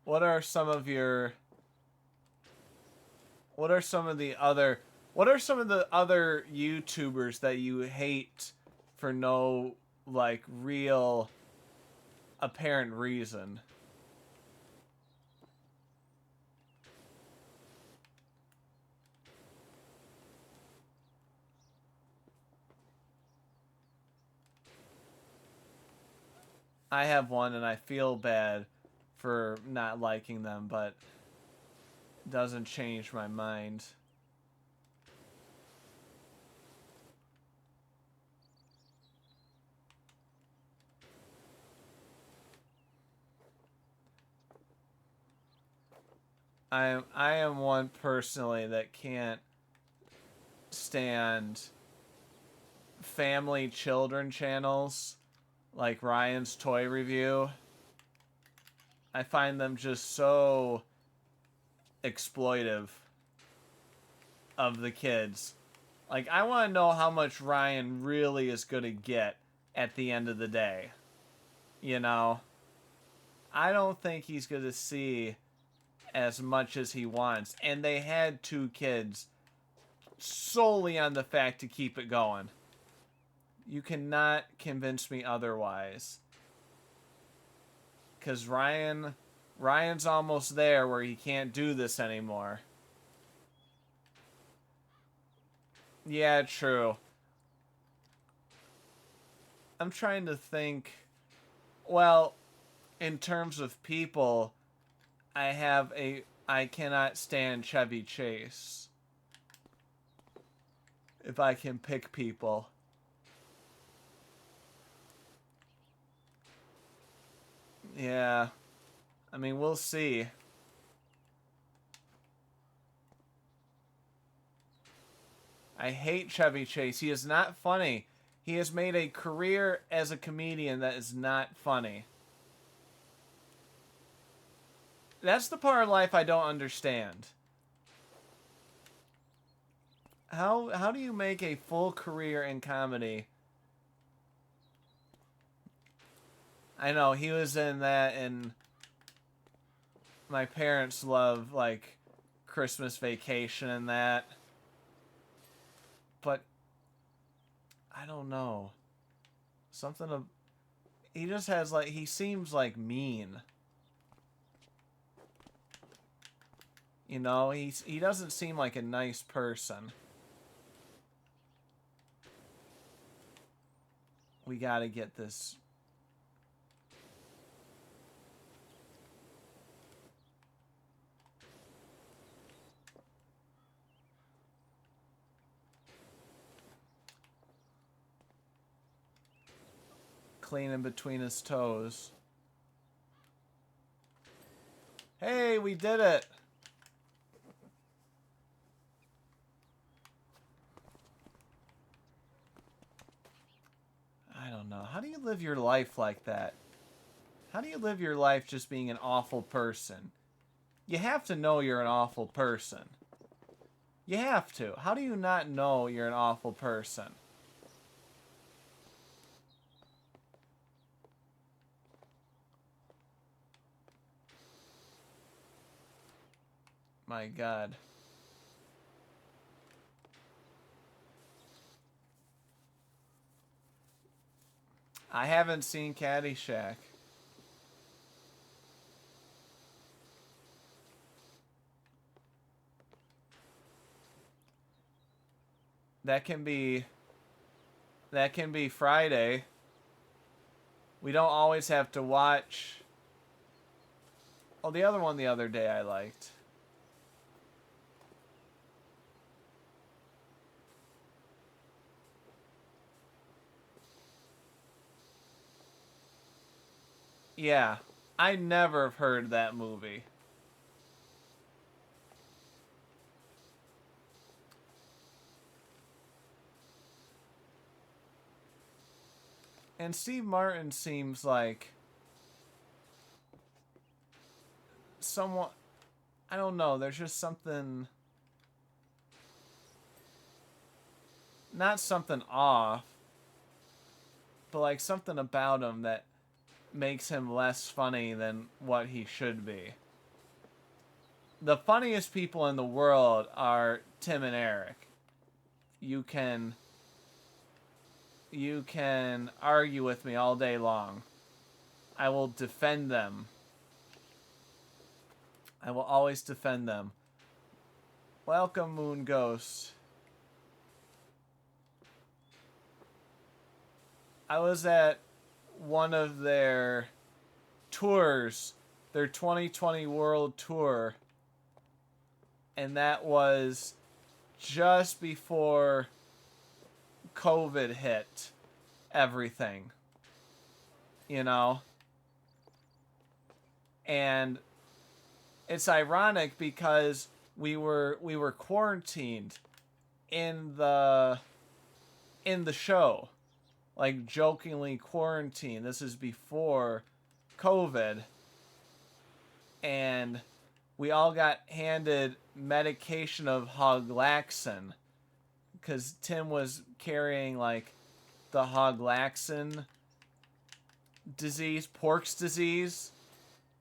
What are some of your... What are some of the other YouTubers that you hate for no, like, real apparent reason? I have one and I feel bad for not liking them, but it doesn't change my mind. I am one personally that can't stand family children channels like Ryan's Toy Review. I find them just so exploitive of the kids. Like, I want to know how much Ryan really is going to get at the end of the day. You know? I don't think he's going to see as much as he wants. And they had 2 kids solely on the fact to keep it going. You cannot convince me otherwise. Because Ryan's almost there where he can't do this anymore. Yeah, true. I'm trying to think. Well, in terms of people, I cannot stand Chevy Chase. If I can pick people. Yeah. I mean, we'll see. I hate Chevy Chase. He is not funny. He has made a career as a comedian that is not funny. That's the part of life I don't understand. How do you make a full career in comedy? I know, he was in that, and my parents love, like, Christmas Vacation and that. But I don't know. Something of... He just has, like... He seems, like, mean. You know? He doesn't seem like a nice person. We gotta get this... cleaning between his toes. Hey, we did it! I don't know. How do you live your life like that? How do you live your life just being an awful person? You have to know you're an awful person. You have to. How do you not know you're an awful person? My God. I haven't seen Caddyshack. That can be Friday. We don't always have to watch. Oh, the other one the other day I liked. Yeah, I never have heard that movie. And Steve Martin seems like somewhat. I don't know. There's just something. Not something off, but like something about him that makes him less funny than what he should be. The funniest people in the world are Tim and Eric. You can argue with me all day long. I will defend them. I will always defend them. Welcome, Moon Ghost. I was at one of their tours, their 2020 World Tour, and that was just before COVID hit everything, you know? And it's ironic because we were quarantined in the show, like jokingly quarantined. This is before COVID, and we all got handed medication of Hoglaxin because Tim was carrying like the Hoglaxin disease, Pork's disease.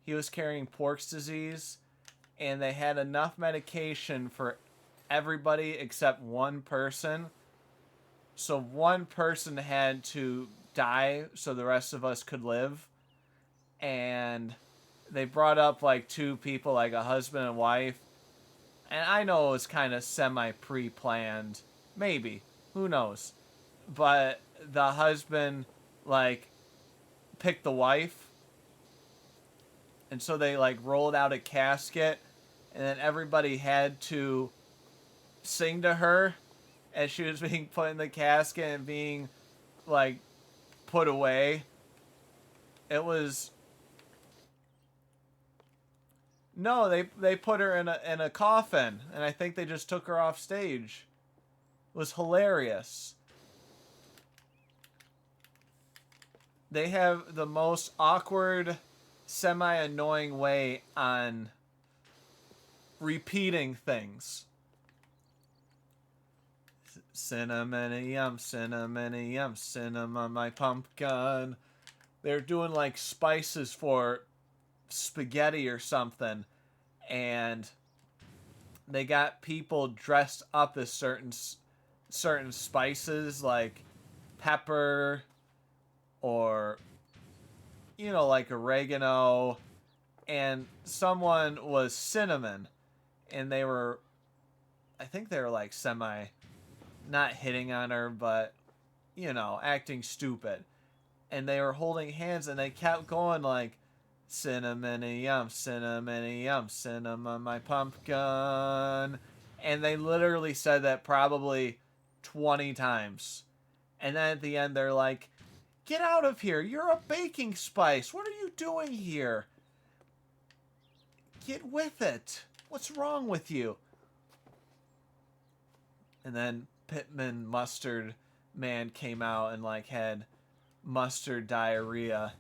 He was carrying Pork's disease, and they had enough medication for everybody except one person. So one person had to die so the rest of us could live. And they brought up like two people, like a husband and wife. And I know it was kind of semi pre-planned. Maybe. Who knows? But the husband, like, picked the wife. And so they, like, rolled out a casket. And then everybody had to sing to her as she was being put in the casket and being, like, put away. It was... No, they put her in a coffin, and I think they just took her off stage. It was hilarious. They have the most awkward, semi-annoying way on repeating things. Cinnamon yum, cinnamon yum, cinnamon my pumpkin. They're doing like spices for spaghetti or something, and they got people dressed up as certain spices like pepper or like oregano, and someone was cinnamon, and I think they were like semi not hitting on her, but acting stupid, and they were holding hands, and they kept going like cinnamon yum, cinnamon yum, cinnamon my pumpkin. And they literally said that probably 20 times. And then at the end they're like, get out of here, you're a baking spice, what are you doing here? Get with it, what's wrong with you? And then Pittman Mustard Man came out and like had mustard diarrhea.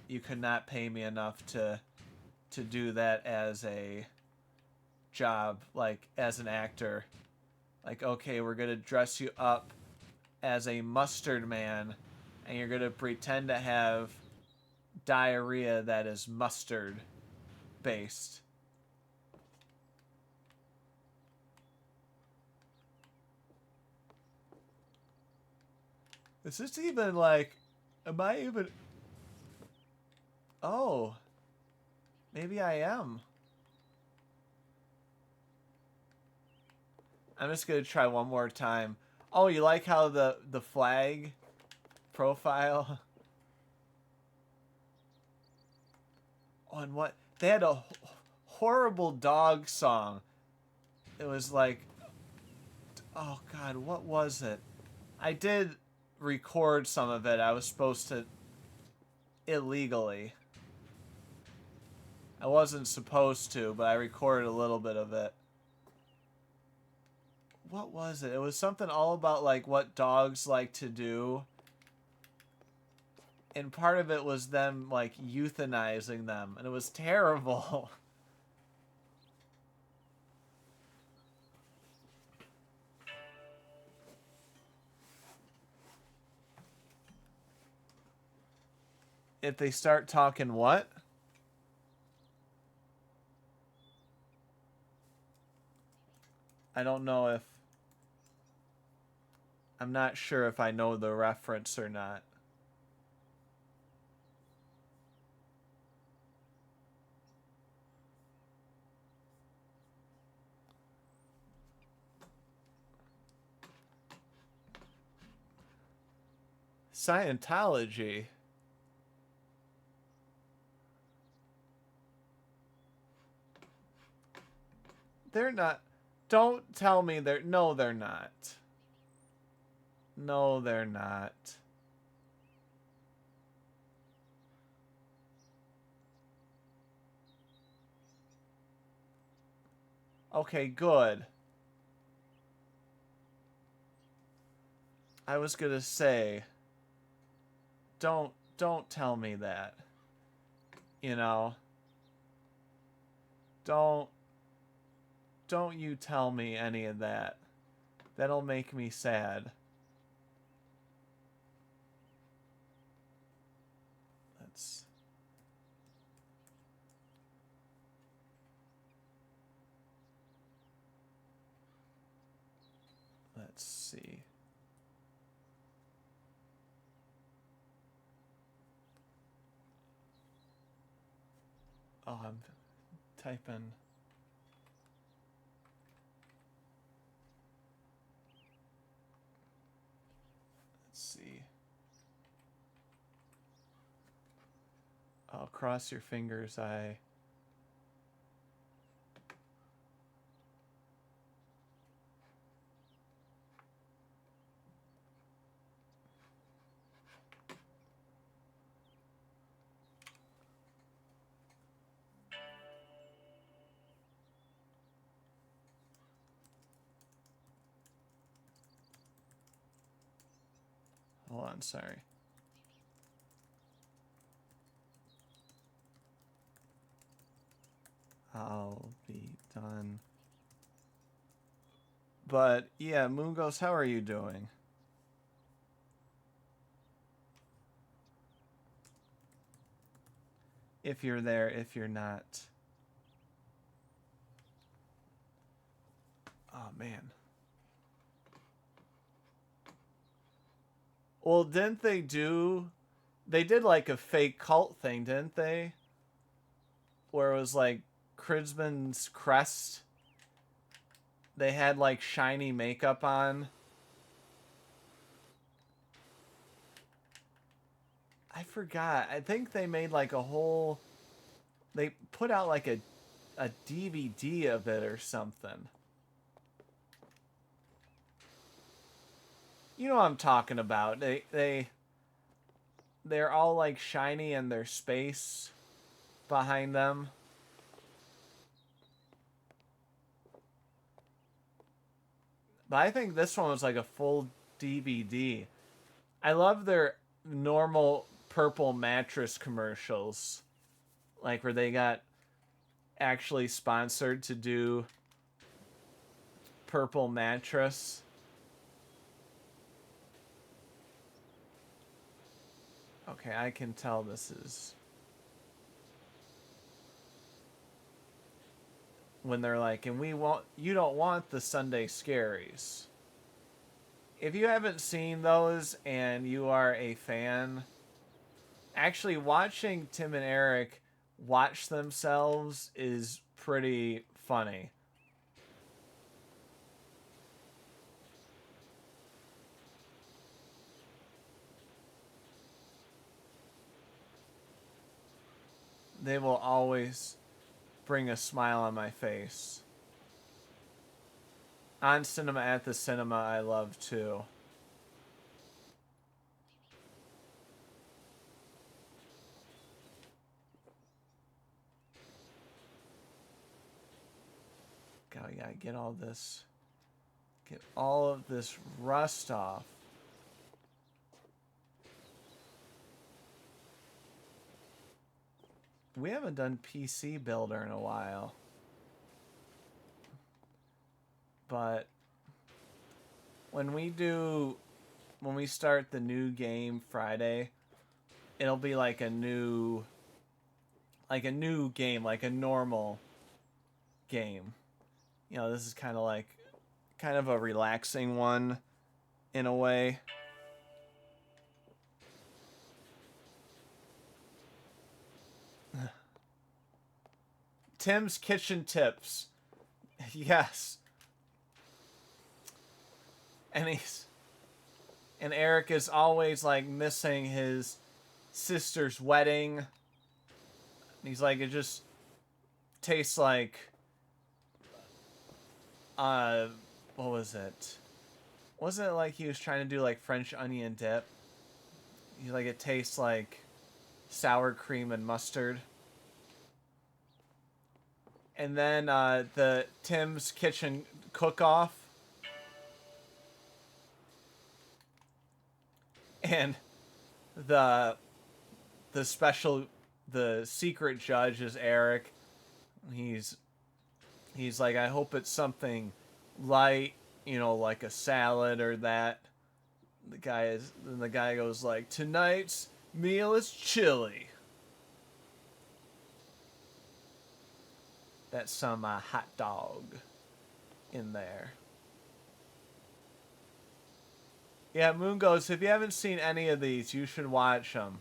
You could not pay me enough to to do that as a job, like as an actor. Like, okay, we're gonna dress you up as a mustard man, and you're gonna pretend to have diarrhea that is mustard based. Is this even like, am I even, oh, maybe I am. I'm just gonna try one more time. Oh, you like how the flag profile? Oh, and what they had a horrible dog song. It was like, oh god, what was it? I did record some of it. I was supposed to illegally. I wasn't supposed to, but I recorded a little bit of it. What was it? It was something all about like what dogs like to do. And part of it was them like euthanizing them, and it was terrible. If they start talking what? I don't know if I'm not sure if I know the reference or not. Scientology. They're not. Don't tell me they're. No, they're not. No, they're not. Okay, good. I was gonna say, don't tell me that. You know, don't don't you tell me any of that. That'll make me sad. Let's let's see. Oh, I'm typing. Let's see. I'll cross your fingers. Hold on, sorry. I'll be done. But yeah, Moonghost, how are you doing? If you're there, if you're not. Oh man. Well, didn't they do? They did like a fake cult thing, didn't they? Where it was like Kridsman's crest. They had like shiny makeup on. I forgot. I think they made like a whole. They put out like a DVD of it or something. You know what I'm talking about. They're all like shiny and there's space behind them. But I think this one was like a full DVD. I love their normal purple mattress commercials. Like where they got actually sponsored to do purple mattress. Okay, I can tell this is when they're like, and you don't want the Sunday scaries. If you haven't seen those and you are a fan, actually watching Tim and Eric watch themselves is pretty funny. They will always bring a smile on my face. On Cinema at the Cinema, I love too. God, we gotta get all of this rust off. We haven't done PC Builder in a while. But when we start the new game Friday, it'll be like a new game, like a normal game. You know, this is kind of a relaxing one in a way. Tim's Kitchen Tips. Yes. And Eric is always like missing his sister's wedding. And he's like, it just tastes like what was it? Wasn't it like he was trying to do like French onion dip? He's like, it tastes like sour cream and mustard. And then the Tim's Kitchen cook-off. And the secret judge is Eric. He's like, I hope it's something light, you know, like a salad or that. The guy goes like, tonight's meal is chili. That's some hot dog in there. Yeah, Moon goes, if you haven't seen any of these, you should watch them.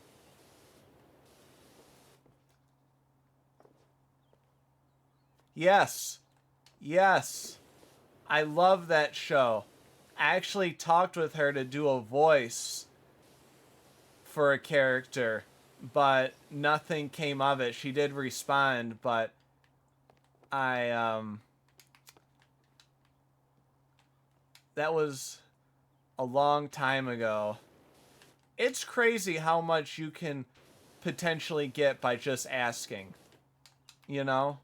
Yes. Yes. I love that show. I actually talked with her to do a voice for a character, but nothing came of it. She did respond, but that was a long time ago. It's crazy how much you can potentially get by just asking. You know?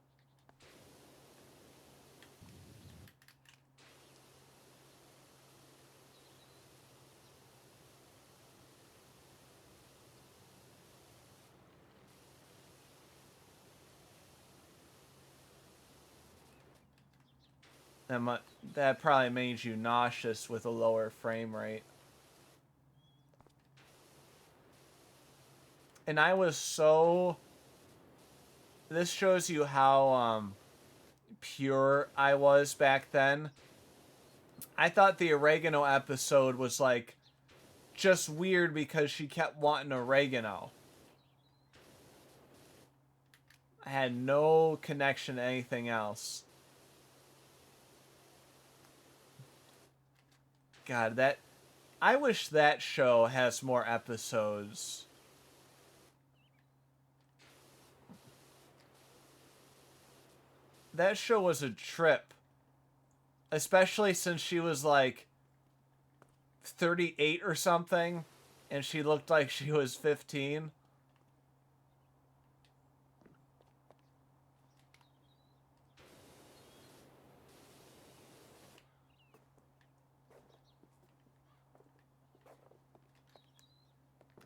That probably made you nauseous with a lower frame rate. And I was so... This shows you how pure I was back then. I thought the oregano episode was like just weird because she kept wanting oregano. I had no connection to anything else. God, I wish that show has more episodes. That show was a trip. Especially since she was like 38 or something and she looked like she was 15.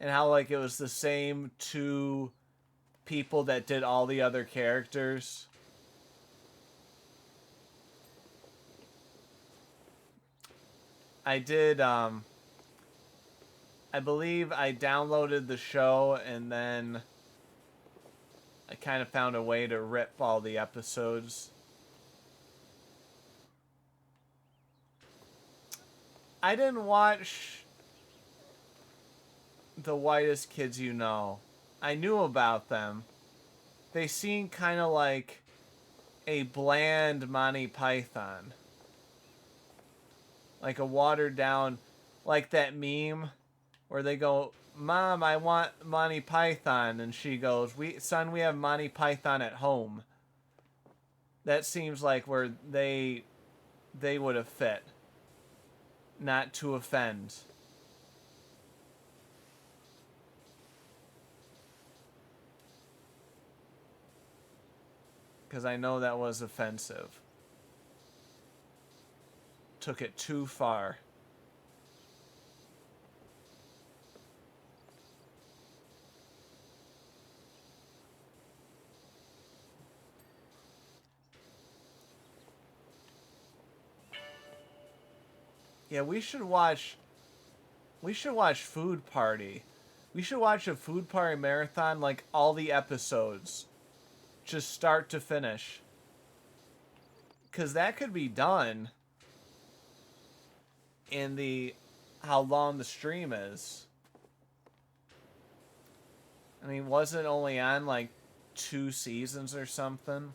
And how like it was the same two people that did all the other characters. I did, I believe I downloaded the show and then I kind of found a way to rip all the episodes. I didn't watch The Whitest Kids You Know. I knew about them. They seem kind of like a bland Monty Python. Like a watered down, like that meme where they go, "Mom, I want Monty Python," and she goes, "Son, we have Monty Python at home." That seems like where they would have fit, not to offend. Because I know that was offensive. Took it too far. Yeah, we should watch Food Party. We should watch a Food Party marathon, like all the episodes, just start to finish. Because that could be done in the how long the stream is. I mean, wasn't it only on like 2 seasons or something?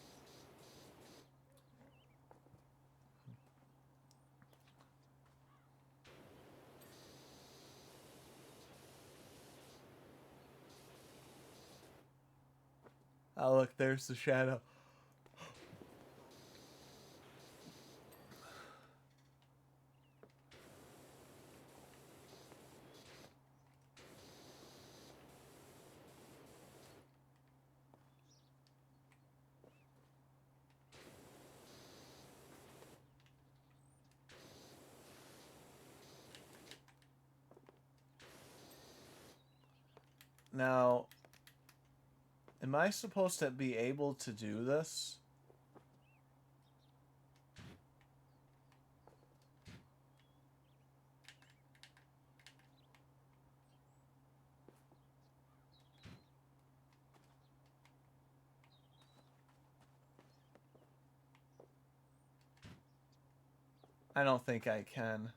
Oh, look, there's the shadow. Now, am I supposed to be able to do this? I don't think I can.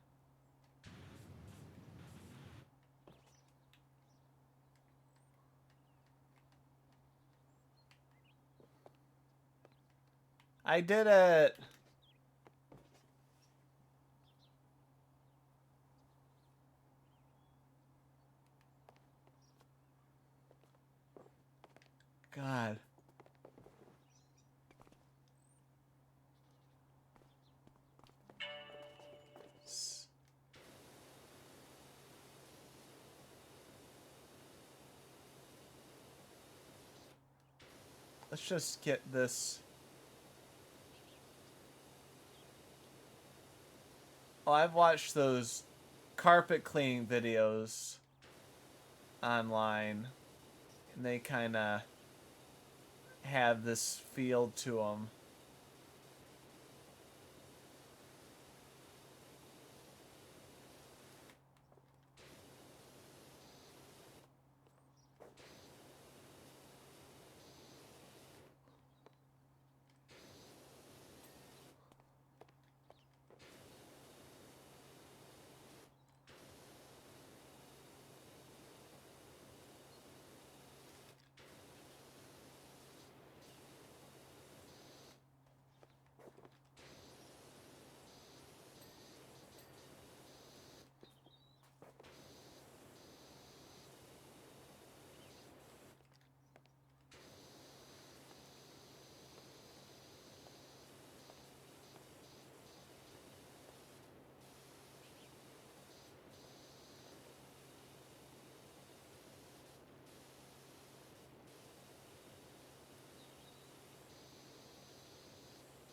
I did it. God. Let's just get this. Oh, I've watched those carpet cleaning videos online, and they kind of have this feel to them.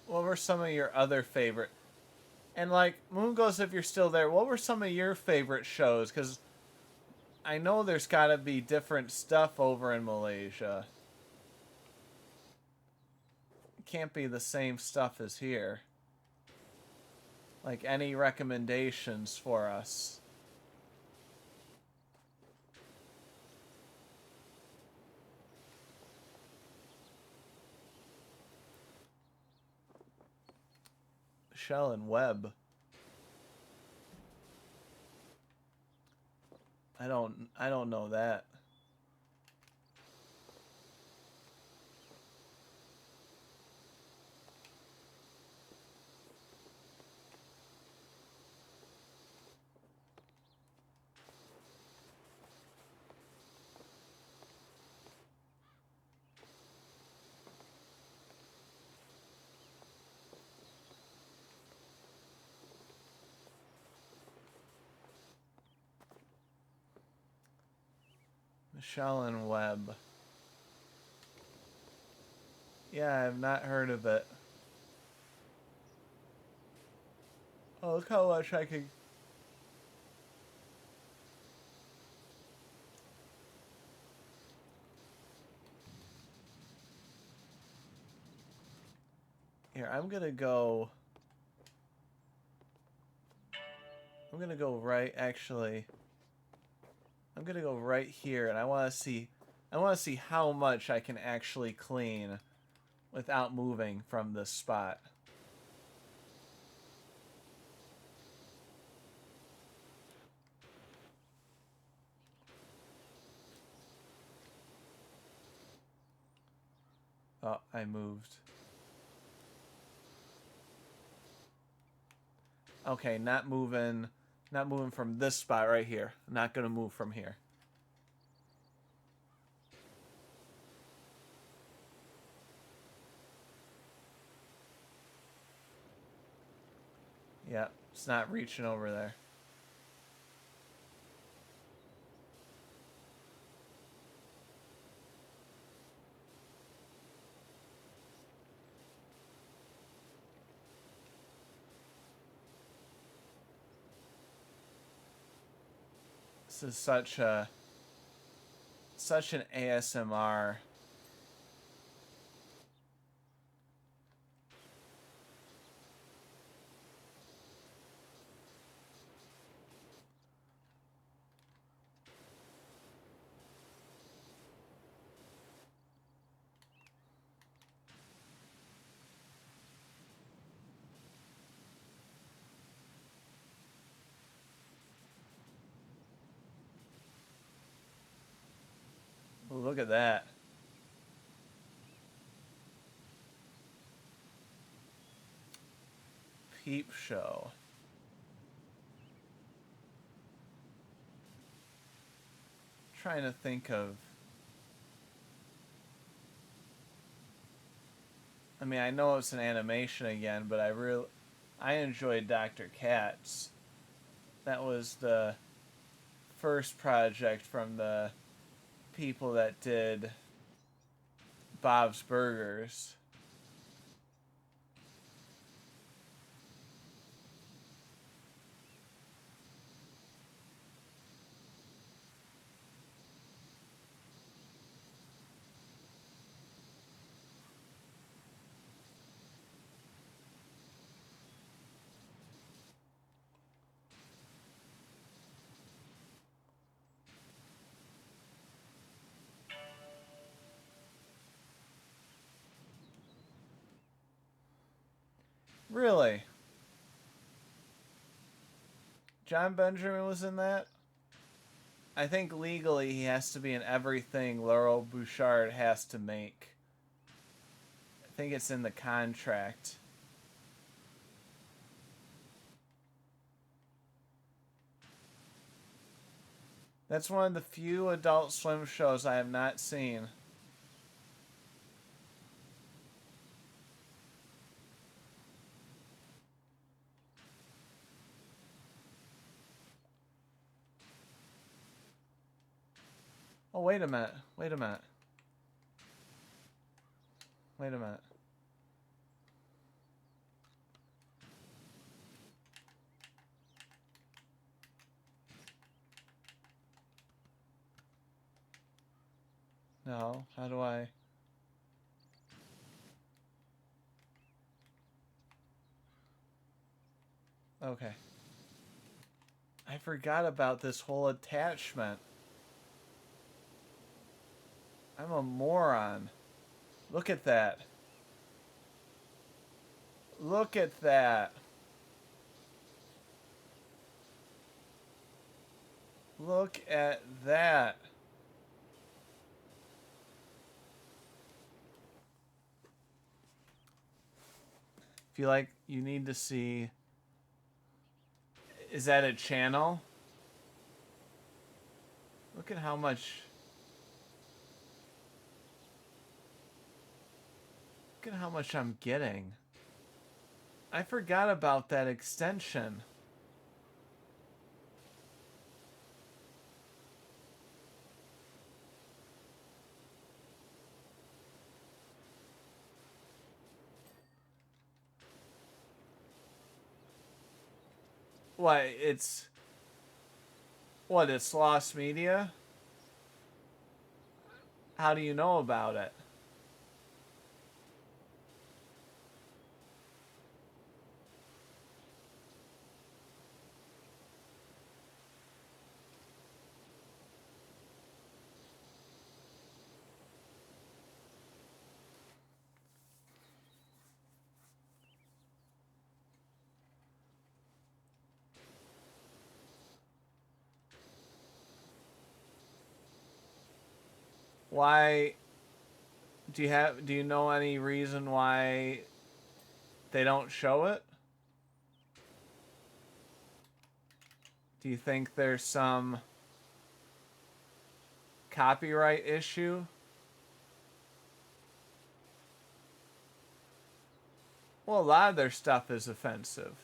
What were some of your other favorite? And like Moon Ghost, if you're still there, what were some of your favorite shows? Because I know there's got to be different stuff over in Malaysia. It can't be the same stuff as here. Like, any recommendations for us? Shell and web. I don't know that. Shell and web. Yeah, I've not heard of it. Oh, look how much I can... Here, I'm gonna go right, actually. I'm gonna go right here, and I want to see how much I can actually clean without moving from this spot. Oh, I moved. Okay, not moving from this spot right here. I'm not gonna move from here. Yeah, it's not reaching over there. This is such an ASMR. Ooh, look at that. Peep show. Trying to think of... I mean, I know it's an animation again, but I enjoyed Dr. Katz. That was the first project from the people that did Bob's Burgers. Really? John Benjamin was in that? I think legally he has to be in everything Laurel Bouchard has to make. I think it's in the contract. That's one of the few Adult Swim shows I have not seen. Oh, wait a minute. Wait a minute. Wait a minute. No, how do I... Okay. I forgot about this whole attachment. I'm a moron. Look at that. Look at that. Look at that. Feel like you need to see. Is that a channel? Look at how much. Look at how much I'm getting. I forgot about that extension. What, it's... What, it's lost media? How do you know about it? Why... Do you know any reason why they don't show it? Do you think there's some copyright issue? Well, a lot of their stuff is offensive.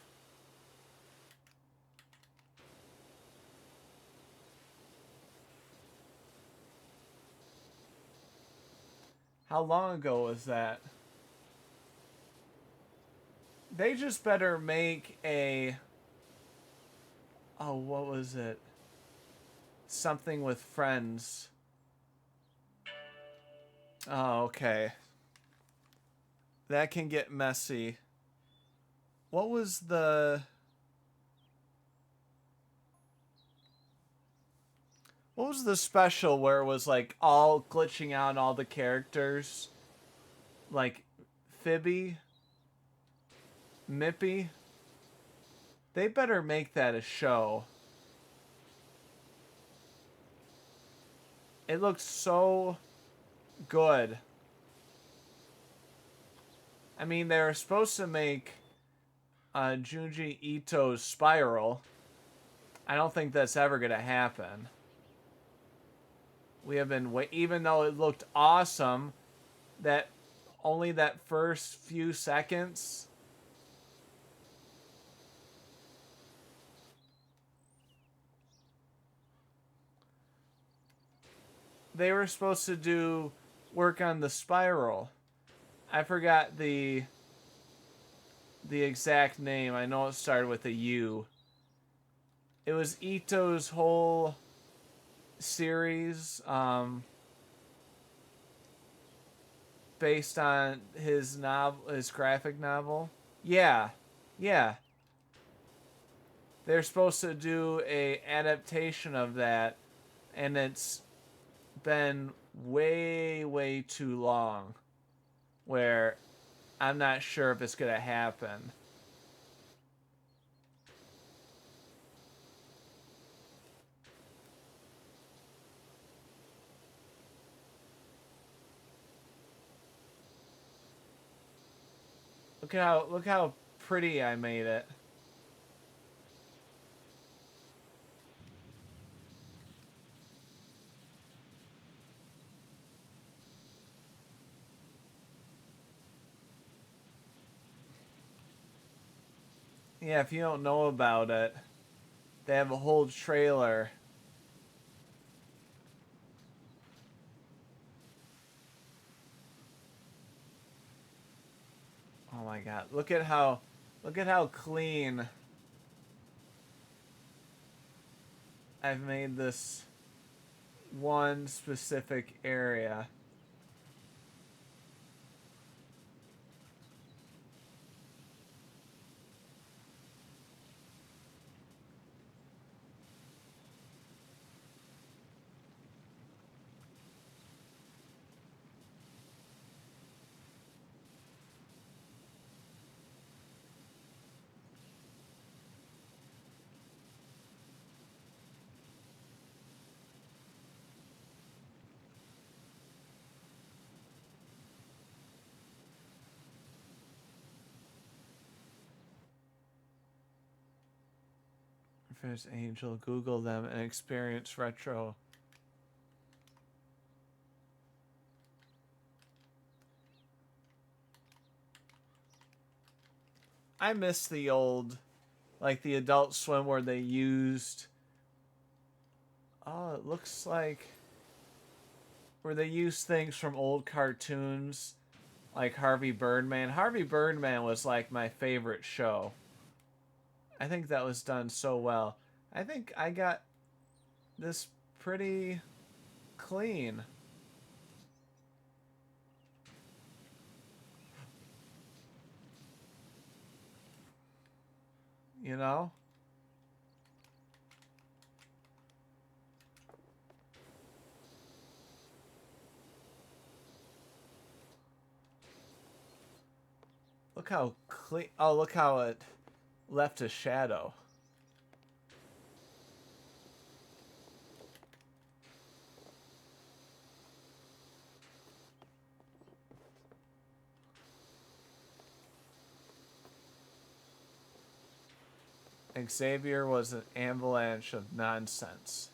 How long ago was that? They just better make a... Oh, what was it? Something with friends. Oh, okay. That can get messy. What was the... What was the special where it was like all glitching out all the characters? Like Fibby? Mippy? They better make that a show. It looks so good. I mean, they were supposed to make Junji Ito's Spiral. I don't think that's ever going to happen. We have been even though it looked awesome, that only that first few seconds. They were supposed to do work on the Spiral. I forgot the exact name. I know it started with a U. It was Ito's whole series, based on his graphic novel. Yeah, yeah. They're supposed to do a adaptation of that, and it's been way too long. Where I'm not sure if it's gonna happen. Look how pretty I made it. Yeah, if you don't know about it, they have a whole trailer. Oh my god. Look at how clean I've made this one specific area. First Angel, Google them and experience retro. I miss the old, like the Adult Swim where they used. Oh, it looks like where they used things from old cartoons, like Harvey Birdman. Harvey Birdman was like my favorite show. I think that was done so well. I think I got this pretty clean. You know? Look how clean. Oh, look how it left a shadow. Xavier was an avalanche of nonsense.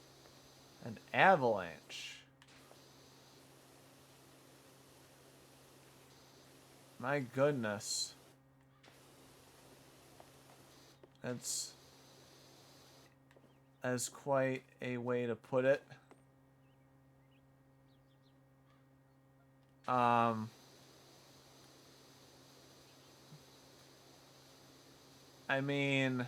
An avalanche. My goodness. That's quite a way to put it. I mean,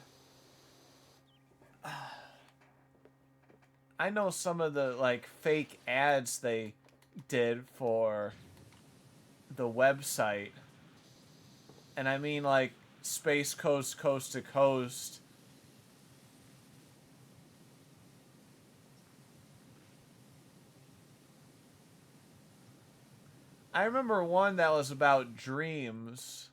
I know some of the like fake ads they did for the website. And I mean like Space Coast Coast to Coast. I remember one that was about dreams.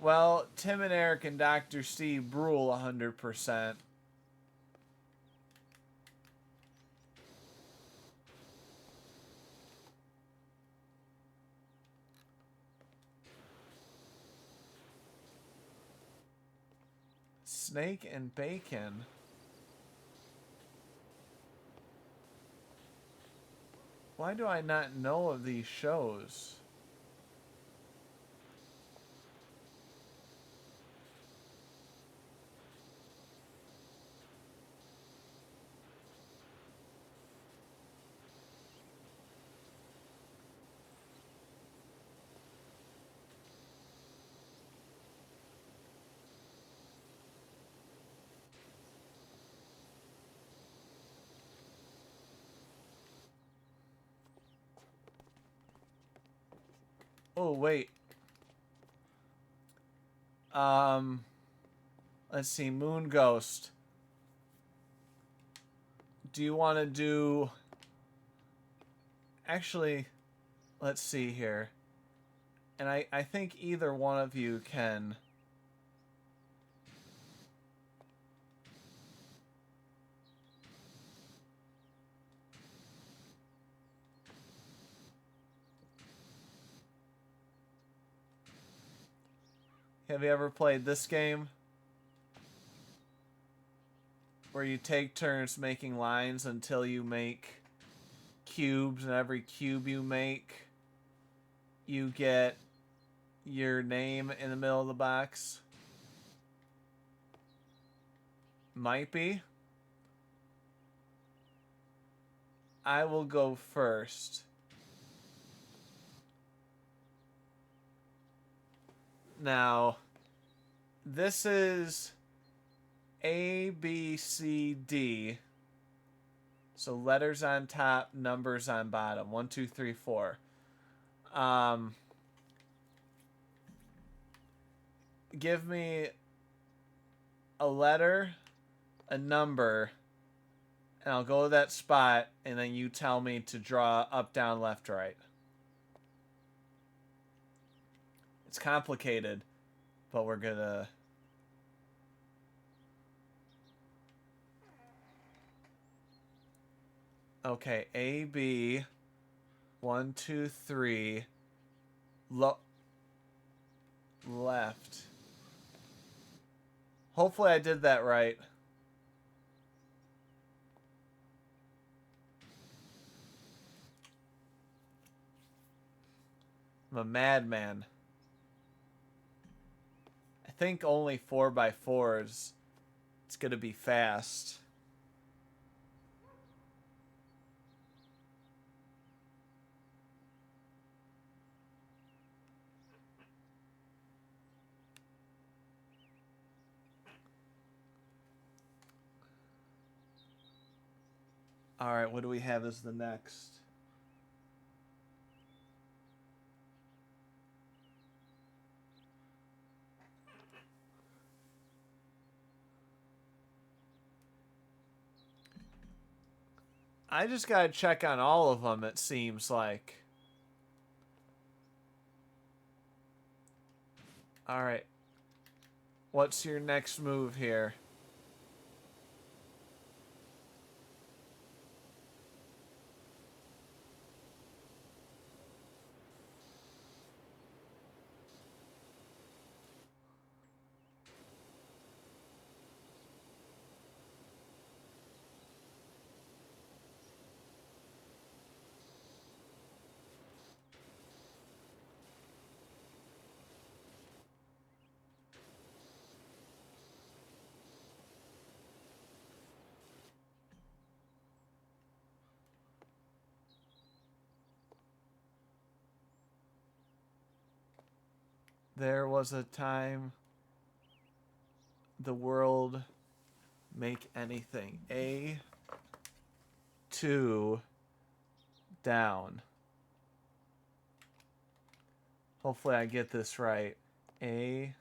Well, Tim and Eric and Dr. Steve Brule 100%. Snake and Bacon. Why do I not know of these shows? Oh, wait. Um, let's see. Moon Ghost. Do you want to do... Actually, let's see here. And I think either one of you can... Have you ever played this game? Where you take turns making lines until you make cubes, and every cube you make, you get your name in the middle of the box. Might be. I will go first. Now, this is A, B, C, D. So letters on top, numbers on bottom. 1, 2, 3, 4. Give me a letter, a number, and I'll go to that spot, and then you tell me to draw up, down, left, right. It's complicated, but we're gonna... Okay, A, B, 1, 2, 3. left. Hopefully I did that right. I'm a madman. I think only 4x4s. It's gonna be fast. Alright, what do we have as the next? I just gotta check on all of them, it seems like. Alright. What's your next move here? There was a time the world make anything. A2 down. Hopefully I get this right. A1,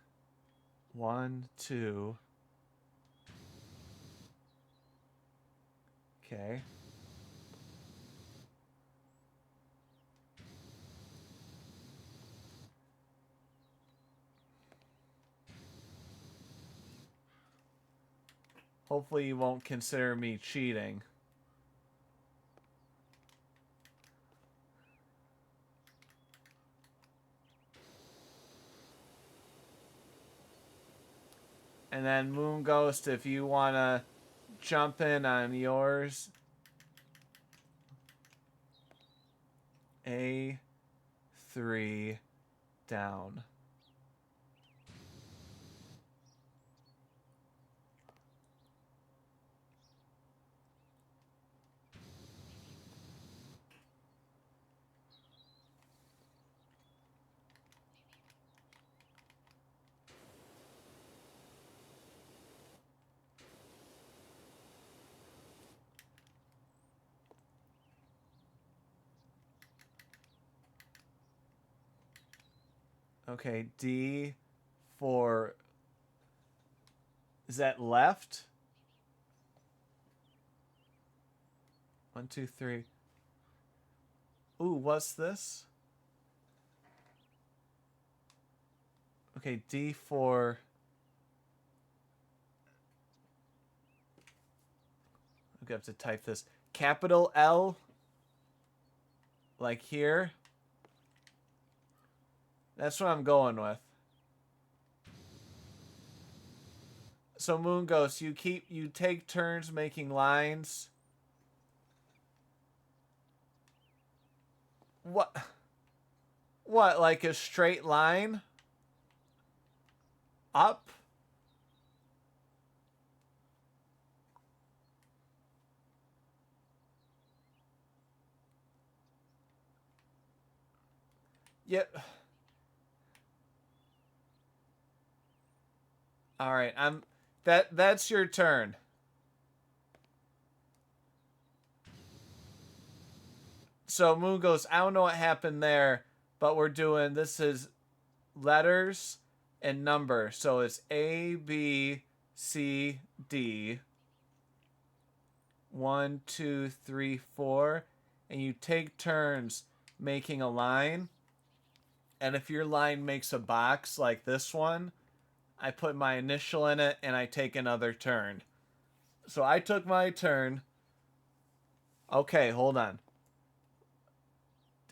2. Okay. Hopefully you won't consider me cheating. And then Moon Ghost, if you want to jump in on yours. A3 down. Okay, D for... Is that left? 1, 2, 3. Ooh, what's this? Okay, D for... I'm gonna have to type this. Capital L. Like here. That's what I'm going with. So Moon Ghost, you take turns making lines. What? What, like a straight line? Up? Yep. All right, that's your turn. So Moon goes, I don't know what happened there, but we're doing, this is letters and number. So it's A, B, C, D. 1, 2, 3, 4. And you take turns making a line. And if your line makes a box like this one, I put my initial in it and I take another turn. So I took my turn. Okay, hold on.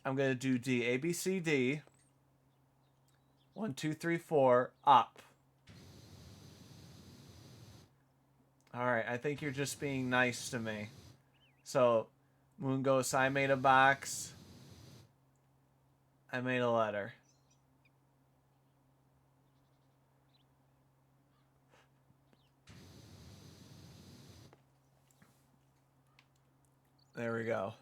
I'm going to do D. A, B, C, D. 1, 2, 3, 4. Up. Alright, I think you're just being nice to me. So, Moon Ghost, I made a box. I made a letter. There we go.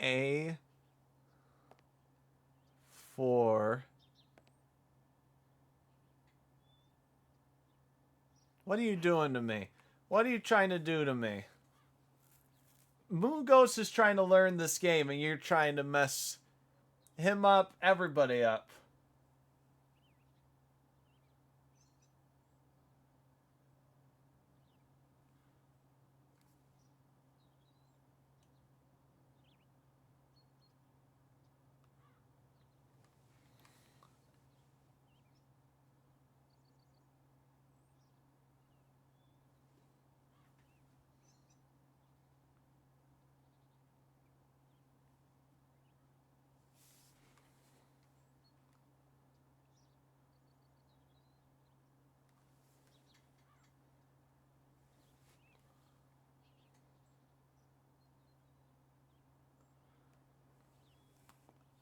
A for... What are you doing to me? What are you trying to do to me? Moon Ghost is trying to learn this game and you're trying to mess him up, everybody up.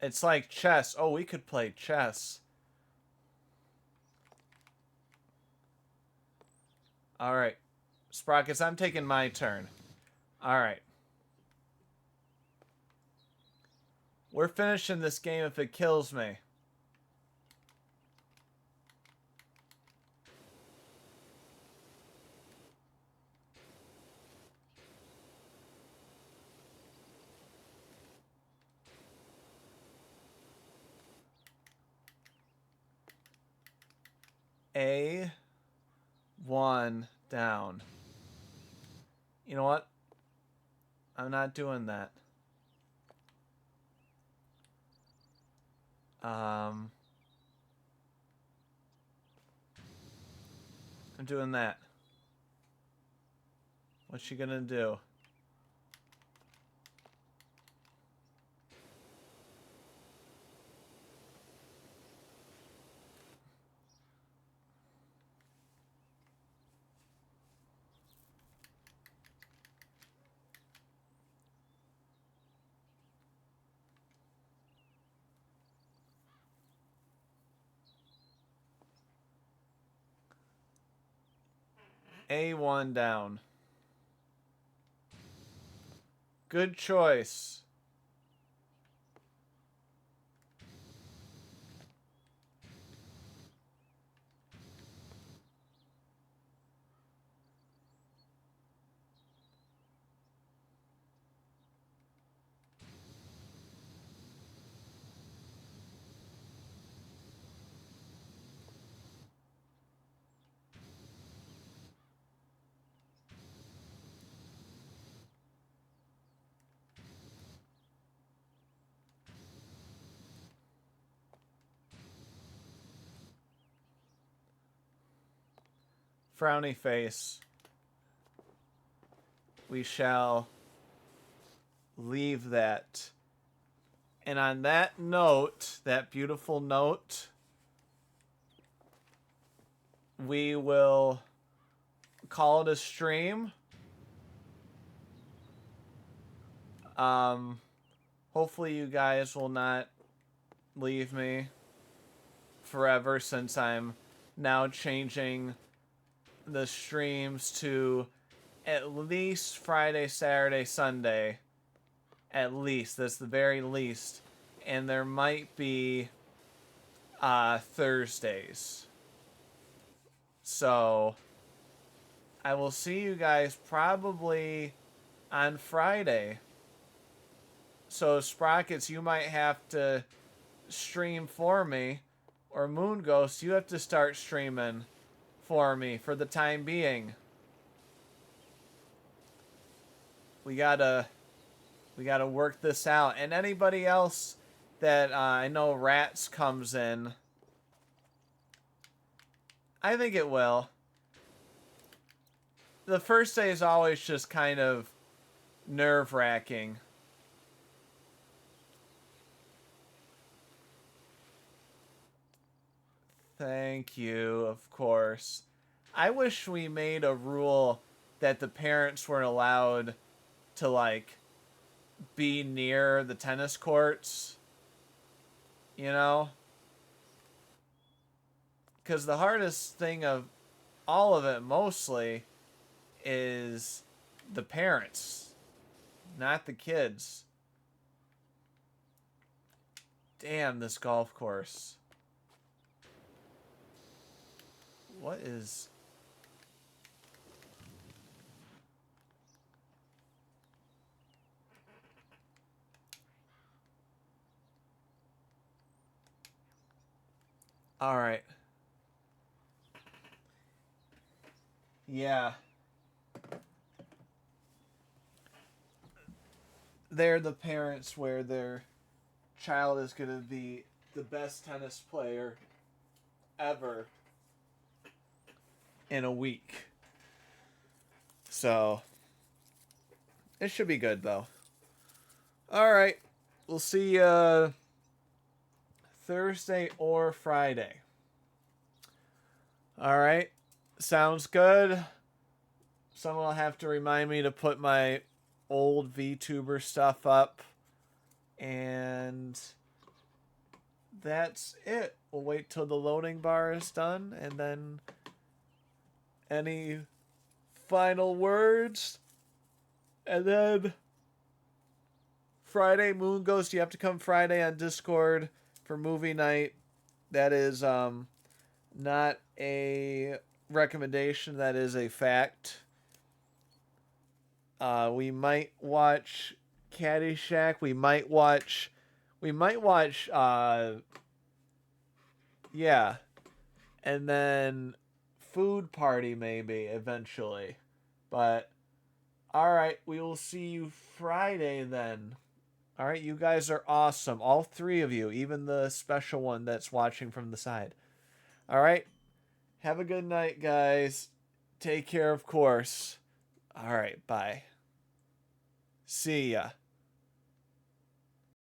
It's like chess. Oh, we could play chess. Alright. Sprockets, I'm taking my turn. Alright. We're finishing this game if it kills me. A1 down. You know what? I'm not doing that. I'm doing that. What's she gonna do? A1 down. Good choice. Frowny face. We shall leave that. And on that note, that beautiful note, we will call it a stream. Hopefully you guys will not leave me forever since I'm now changing the streams to at least Friday, Saturday, Sunday. At least. That's the very least. And there might be Thursdays. So I will see you guys probably on Friday. So Sprockets, you might have to stream for me. Or Moon Ghost, you have to start streaming for me for the time being. we gotta work this out. And anybody else that I know Rats comes in, I think it will. The first day is always just kind of nerve-wracking. Thank you, of course. I wish we made a rule that the parents weren't allowed to, like, be near the tennis courts, you know? Because the hardest thing of all of it, mostly, is the parents, not the kids. Damn, this golf course. What is... Alright. Yeah. They're the parents where their child is going to be the best tennis player ever in a week. So, it should be good, though. Alright. We'll see you Thursday or Friday. Alright. Sounds good. Someone will have to remind me to put my old VTuber stuff up. And that's it. We'll wait till the loading bar is done. And then any final words? And then Friday, Moon Ghost, you have to come Friday on Discord for movie night. That is not a recommendation. That is a fact. We might watch Caddyshack. We might watch yeah. And then Food Party maybe eventually. But alright, we will see you Friday then. Alright, you guys are awesome. All three of you, even the special one that's watching from the side. Alright. Have a good night, guys. Take care, of course. Alright, bye. See ya.